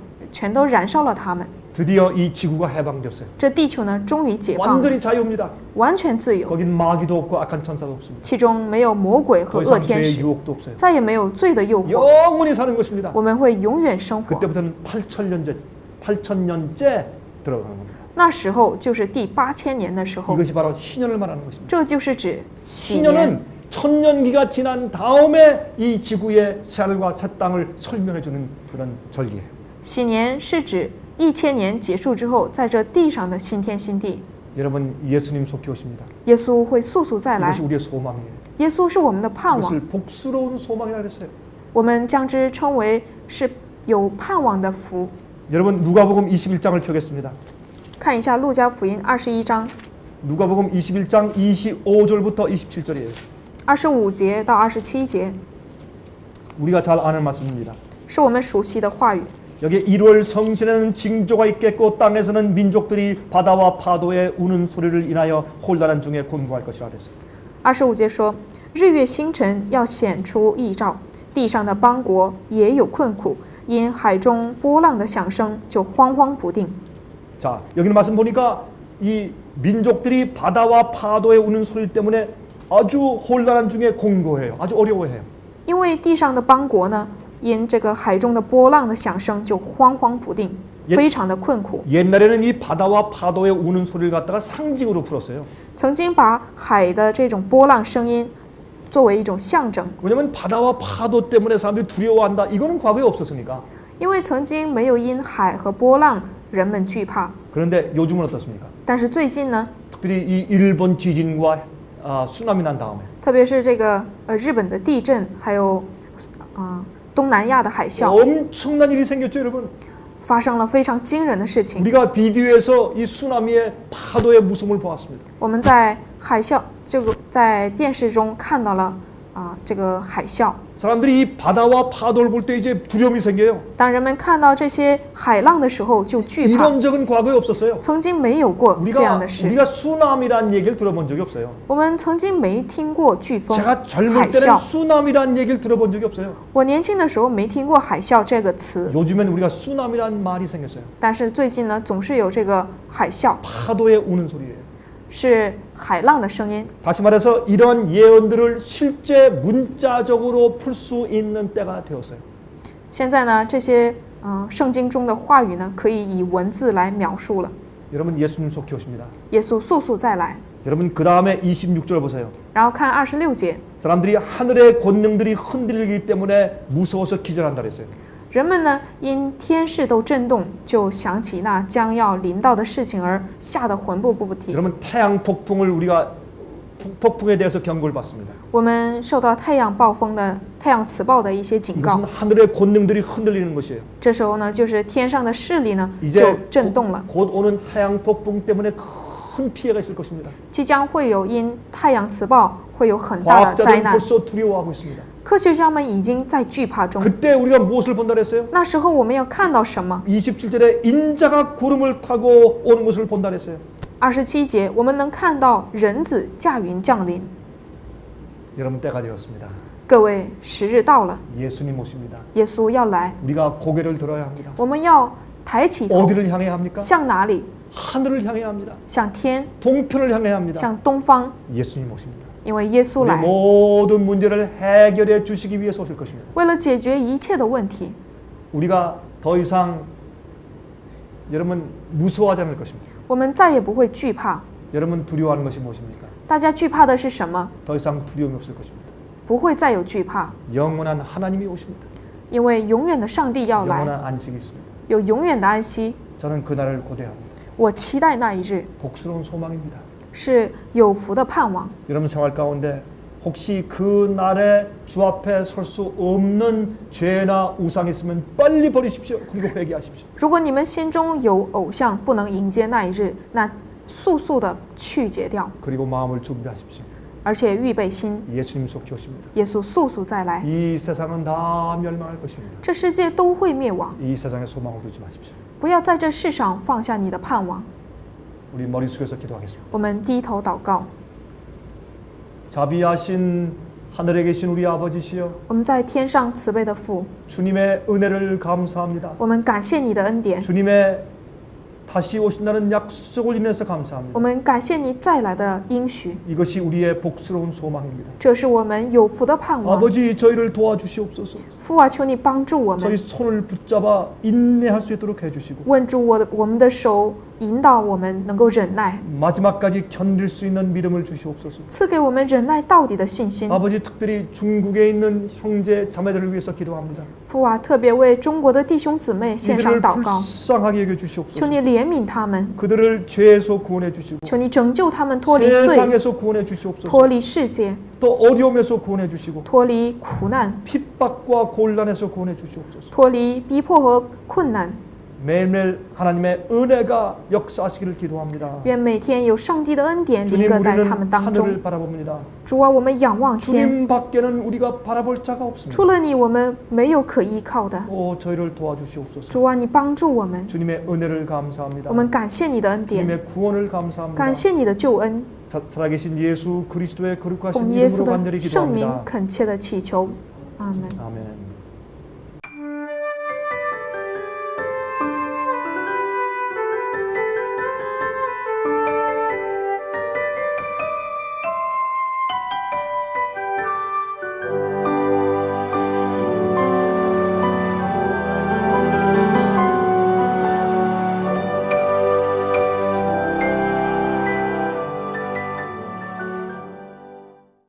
[SPEAKER 2] 了他们。
[SPEAKER 1] 드디어 이 지구가 해방되었어요.
[SPEAKER 2] 这地球呢，终于解放了，
[SPEAKER 1] 완전히 자유입니다.
[SPEAKER 2] 完全自由，
[SPEAKER 1] 거긴 마귀도 없고 악한 천사도 없습니다.
[SPEAKER 2] 其中没有魔鬼和
[SPEAKER 1] 더
[SPEAKER 2] 恶
[SPEAKER 1] 이상
[SPEAKER 2] 天
[SPEAKER 1] 죄의
[SPEAKER 2] 使，
[SPEAKER 1] 유혹도 없어요.
[SPEAKER 2] 再也没有罪的诱惑，
[SPEAKER 1] 영원히 사는 것입니다.
[SPEAKER 2] 我们会永远生活。
[SPEAKER 1] 그때부터는 8천년째 들어가는 겁니다.
[SPEAKER 2] 那时候就是第8000年的时候，
[SPEAKER 1] 이것이 바로 희년을 말하는 것입니다.
[SPEAKER 2] 这就是指禧年。
[SPEAKER 1] 희년은 천년기가 지난 다음에 이 지구의 새하늘과 새 땅을 설명해주는 그런 절기예요.
[SPEAKER 2] 禧年是指1000年结束之后，在这地上的新天新地，
[SPEAKER 1] 여러분 예수님 속히 오십니다.
[SPEAKER 2] 耶稣会速速再来
[SPEAKER 1] 이것이 。 우리의 소망이에요.
[SPEAKER 2] 耶稣是我们的盼望，
[SPEAKER 1] 이것을 복스러운 소망이라 그랬어요.
[SPEAKER 2] 我们将之称为是有盼望的福。
[SPEAKER 1] 여러분 누가복음 21장을 펴겠습니다.
[SPEAKER 2] 看一下路加福音21章
[SPEAKER 1] 누가복음 21장 25절부터 27절이에요.
[SPEAKER 2] 25节到27节。
[SPEAKER 1] 우리가 잘 아는 말씀입니다.
[SPEAKER 2] 是我们熟悉的话语。
[SPEAKER 1] 여기 1월 성신에는 징조가 있겠고 땅에서는 민족들이 바다와 파도의 우는 소리를 인하여 혼란한 중에 곤고할 것이라 그랬어요.
[SPEAKER 2] 25节说，日月星辰要显出异兆，地上的邦国也有困苦，因海中波浪的响声就慌慌不定。
[SPEAKER 1] 자, 여기는 말씀 보니까 이 민족들이 바다와 파도의 우는 소리 때문에 아주 혼란한 중에 곤고해요. 아주 어려워해요.
[SPEAKER 2] 因为地上的邦国呢，因这个海中的波浪的响声就慌慌不定，非常的困苦。
[SPEAKER 1] 옛날에는 이 바다와 파도의 우는 소리를 갖다가 상징으로 풀었어요.
[SPEAKER 2] 曾经把海的这种波浪声音作为一种象征，
[SPEAKER 1] 왜냐면 바다와 파도 때문에 사람들이 두려워한다. 이거는 과거에 없었으니까.
[SPEAKER 2] 因为曾经没有因海和波浪人们惧怕，
[SPEAKER 1] 그런데 요즘은 어떻습니까?
[SPEAKER 2] 但是最近呢，
[SPEAKER 1] 특별히 이 일본 지진과 쓰나미 난 다음에
[SPEAKER 2] 特别是这个日本的地震，还有东南亚的海啸，
[SPEAKER 1] 엄청난 일이 생겼죠, 여러분.
[SPEAKER 2] 发生了非常惊人的事情。
[SPEAKER 1] 우리가 비디오에서 이 쓰나미의 파도의 무서움을 보았습니다.
[SPEAKER 2] 我们在海啸在电视中看到了这个海啸。
[SPEAKER 1] 사람들이 이 바다와 파도를 볼 때 이제 두려움이 생겨요.
[SPEAKER 2] 当人们看到这些海浪的时候，就惧怕。
[SPEAKER 1] 이런 적은 과거에 없었어요.
[SPEAKER 2] 曾经没有过这样的事。
[SPEAKER 1] 우리가 쓰나미란 얘기를 들어본 적이 없어요.
[SPEAKER 2] 我们曾经没听过飓风、
[SPEAKER 1] 제가
[SPEAKER 2] 海
[SPEAKER 1] 젊을 때는
[SPEAKER 2] 啸。
[SPEAKER 1] 쓰나미란 얘기를 들어본 적이 없어요.
[SPEAKER 2] 我年轻的时候没听过海啸这个词，
[SPEAKER 1] 요즘엔 우리가 쓰나미란 말이 생겼어요.
[SPEAKER 2] 但是最近呢，总是有这个海啸，
[SPEAKER 1] 파도의 우는 소리예요.
[SPEAKER 2] 是海浪的声音。
[SPEAKER 1] 다시 말해서 이런 예언들을 실제 문자적으로 풀 수 있는 때가 되었어요.
[SPEAKER 2] 现在呢，这些圣经中的话语呢，可以以文字来描述了。
[SPEAKER 1] 여러분 예수님 속히 오십니다.
[SPEAKER 2] 耶稣速速再来。
[SPEAKER 1] 여러분 그 다음에 26절 보세요.
[SPEAKER 2] 然后看26节，
[SPEAKER 1] 사람들이 하늘의 권능들이 흔들리기 때문에 무서워서 기절한다 그랬어요.
[SPEAKER 2] 人们呢因天势都震动，就想起那将要临到的事情而吓得魂不附体。
[SPEAKER 1] 여러분 태양 폭풍을 우리가 폭풍에 대해서 경고를 받습니다.
[SPEAKER 2] 我们受到太阳磁暴的一些警告
[SPEAKER 1] 이것은 ， 하늘의 권능들이 흔들리는 것이에요.
[SPEAKER 2] 这时候呢，就是天上的势力呢就
[SPEAKER 1] 이제
[SPEAKER 2] 震动了，
[SPEAKER 1] 곧 오는 태양 폭풍 때문에 큰 피해가 있을 것입니다.
[SPEAKER 2] 即将会有因太阳磁暴会有很大的灾
[SPEAKER 1] 과학자들은
[SPEAKER 2] 难。
[SPEAKER 1] 벌써 두려워하고 있습니다.
[SPEAKER 2] 科学家们已经在惧怕中。
[SPEAKER 1] 그때 우리가 무엇을 본다 그랬어요?
[SPEAKER 2] 那时候我们要看到什么？
[SPEAKER 1] 27절에 인자가 구름을 타고 오는 것을 본다 그랬어요.
[SPEAKER 2] 27节，我们能看到人子驾云降临。
[SPEAKER 1] 여러분 때가 되었습니다.
[SPEAKER 2] 各位，时日到了，
[SPEAKER 1] 예수님 오십니다.
[SPEAKER 2] 耶稣要来，
[SPEAKER 1] 우리가 고개를 들어야 합니다.
[SPEAKER 2] 我们要抬起头，
[SPEAKER 1] 어디를 향해야 합니까?
[SPEAKER 2] 向哪里？
[SPEAKER 1] 하늘을 향해야 합니다.
[SPEAKER 2] 向天，
[SPEAKER 1] 동편을 향해야 합니다.
[SPEAKER 2] 向东方，
[SPEAKER 1] 예수님 오십니다.
[SPEAKER 2] 因为耶稣
[SPEAKER 1] 우리
[SPEAKER 2] 来，
[SPEAKER 1] 모든 문제를 해결해 주시기 위해서 오실 것입니다.
[SPEAKER 2] 为了解决一切的问题，
[SPEAKER 1] 우리가 더 이상 여러분 무서워하지 않을 것입니다.
[SPEAKER 2] 我们再也不会惧怕。
[SPEAKER 1] 여러분 두려워하는 것이 무엇입니까?
[SPEAKER 2] 大家惧怕的是什么？
[SPEAKER 1] 더 이상 두려움이 없을 것입니다.
[SPEAKER 2] 不会再有惧怕，
[SPEAKER 1] 영원한 하나님이 오십니다.
[SPEAKER 2] 因为永远的上帝要来，
[SPEAKER 1] 영원한 안식이 있습니다.
[SPEAKER 2] 有永远的安息。
[SPEAKER 1] 저는 그날을 고대합니다.
[SPEAKER 2] 我期待那一日，
[SPEAKER 1] 복스러운 소망입니다.
[SPEAKER 2] 是有福的盼望。
[SPEAKER 1] 여러분 생활 가운데 혹시 그 날에 주 앞에 설 수 없는 죄나 우상이 있으면 빨리 버리십시오. 그리고 회개하십시오.
[SPEAKER 2] 如果你们心中有偶像，不能迎接那一日，那速速的去绝掉，
[SPEAKER 1] 그리고 마음을 준비하십시오.
[SPEAKER 2] 而且预备心，
[SPEAKER 1] 예수님 속히 오십니다.
[SPEAKER 2] 耶稣速速再来，
[SPEAKER 1] 이 세상은 다 멸망할 것입니다.
[SPEAKER 2] 这世界都会灭亡。
[SPEAKER 1] 이 세상에 소망을 두지 마십시오.
[SPEAKER 2] 不要在这世上放下你的盼望。
[SPEAKER 1] 우리 머리 숙여서 기도하겠습니다.
[SPEAKER 2] 我们低头祷告，
[SPEAKER 1] 자비하신 하늘에 계신 우리 아버지시여,
[SPEAKER 2] 我们在天上慈悲的父，
[SPEAKER 1] 주님의 은혜를 감사합니다.
[SPEAKER 2] 我们感谢你的恩典，
[SPEAKER 1] 주님의 다시 오신다는 약속을 인해서
[SPEAKER 2] 我
[SPEAKER 1] 감사합니다.
[SPEAKER 2] 们感谢你再来的应许，
[SPEAKER 1] 이것이 우리의 복스러운 소망입니다.
[SPEAKER 2] 这是我们有福的盼望。
[SPEAKER 1] 아버지 저희를 도와주시옵소서.
[SPEAKER 2] 父啊，求你帮助我
[SPEAKER 1] 저희
[SPEAKER 2] 们，
[SPEAKER 1] 손을 붙잡아 인내할 수 있도록 해주시고
[SPEAKER 2] 稳住我们的手，引导我们能够忍耐，
[SPEAKER 1] 마지막까지 견딜 수 있는 믿음을 주시옵소서.
[SPEAKER 2] 赐给我们忍耐到底的信心。
[SPEAKER 1] 아버지 특별히 중국에 있는 형제 자매들을 위해서 기도합니다.
[SPEAKER 2] 父啊，特别为中国的弟兄姊妹献上
[SPEAKER 1] 이들을
[SPEAKER 2] 祷告，
[SPEAKER 1] 불쌍하게
[SPEAKER 2] 求
[SPEAKER 1] 여겨주시옵소서.
[SPEAKER 2] 你怜悯他们，
[SPEAKER 1] 그들을 죄에서 구원해 주시고
[SPEAKER 2] 求你拯救他们脱离罪，
[SPEAKER 1] 세상에서 구원해 주시옵소서.
[SPEAKER 2] 脱离世界，
[SPEAKER 1] 또 어려움에서 구원해 주시고
[SPEAKER 2] 脱离苦难，
[SPEAKER 1] 핍박과 곤란에서 구원해 주시옵소서.
[SPEAKER 2] 脱离逼迫和困难。
[SPEAKER 1] 매일매일 하나님의 은혜가 역사하시기를 기도합니다.
[SPEAKER 2] 愿每天有上帝的恩典临
[SPEAKER 1] 주님
[SPEAKER 2] 格在他
[SPEAKER 1] 우리는
[SPEAKER 2] 们当中。
[SPEAKER 1] 하늘을 바라봅니다.
[SPEAKER 2] 主啊，我们仰望天，
[SPEAKER 1] 주님 밖에는 우리가 바라볼 자가
[SPEAKER 2] 除
[SPEAKER 1] 없습니다.
[SPEAKER 2] 了你，我们没有可依靠的。
[SPEAKER 1] 오 저희를 도와주시옵소서.
[SPEAKER 2] 主啊，你帮助我们，
[SPEAKER 1] 주님의 은혜를 감사합니다.
[SPEAKER 2] 我们感谢你的恩典，
[SPEAKER 1] 주님의 구원을 감사합니다.
[SPEAKER 2] 感谢你的救恩，
[SPEAKER 1] 살아계신 예수 그리스도의 거룩하신
[SPEAKER 2] 奉耶稣
[SPEAKER 1] 이름으로
[SPEAKER 2] 的
[SPEAKER 1] 간절히
[SPEAKER 2] 圣名
[SPEAKER 1] 기도합니다.
[SPEAKER 2] 恳切的祈求，阿门。
[SPEAKER 1] 아멘.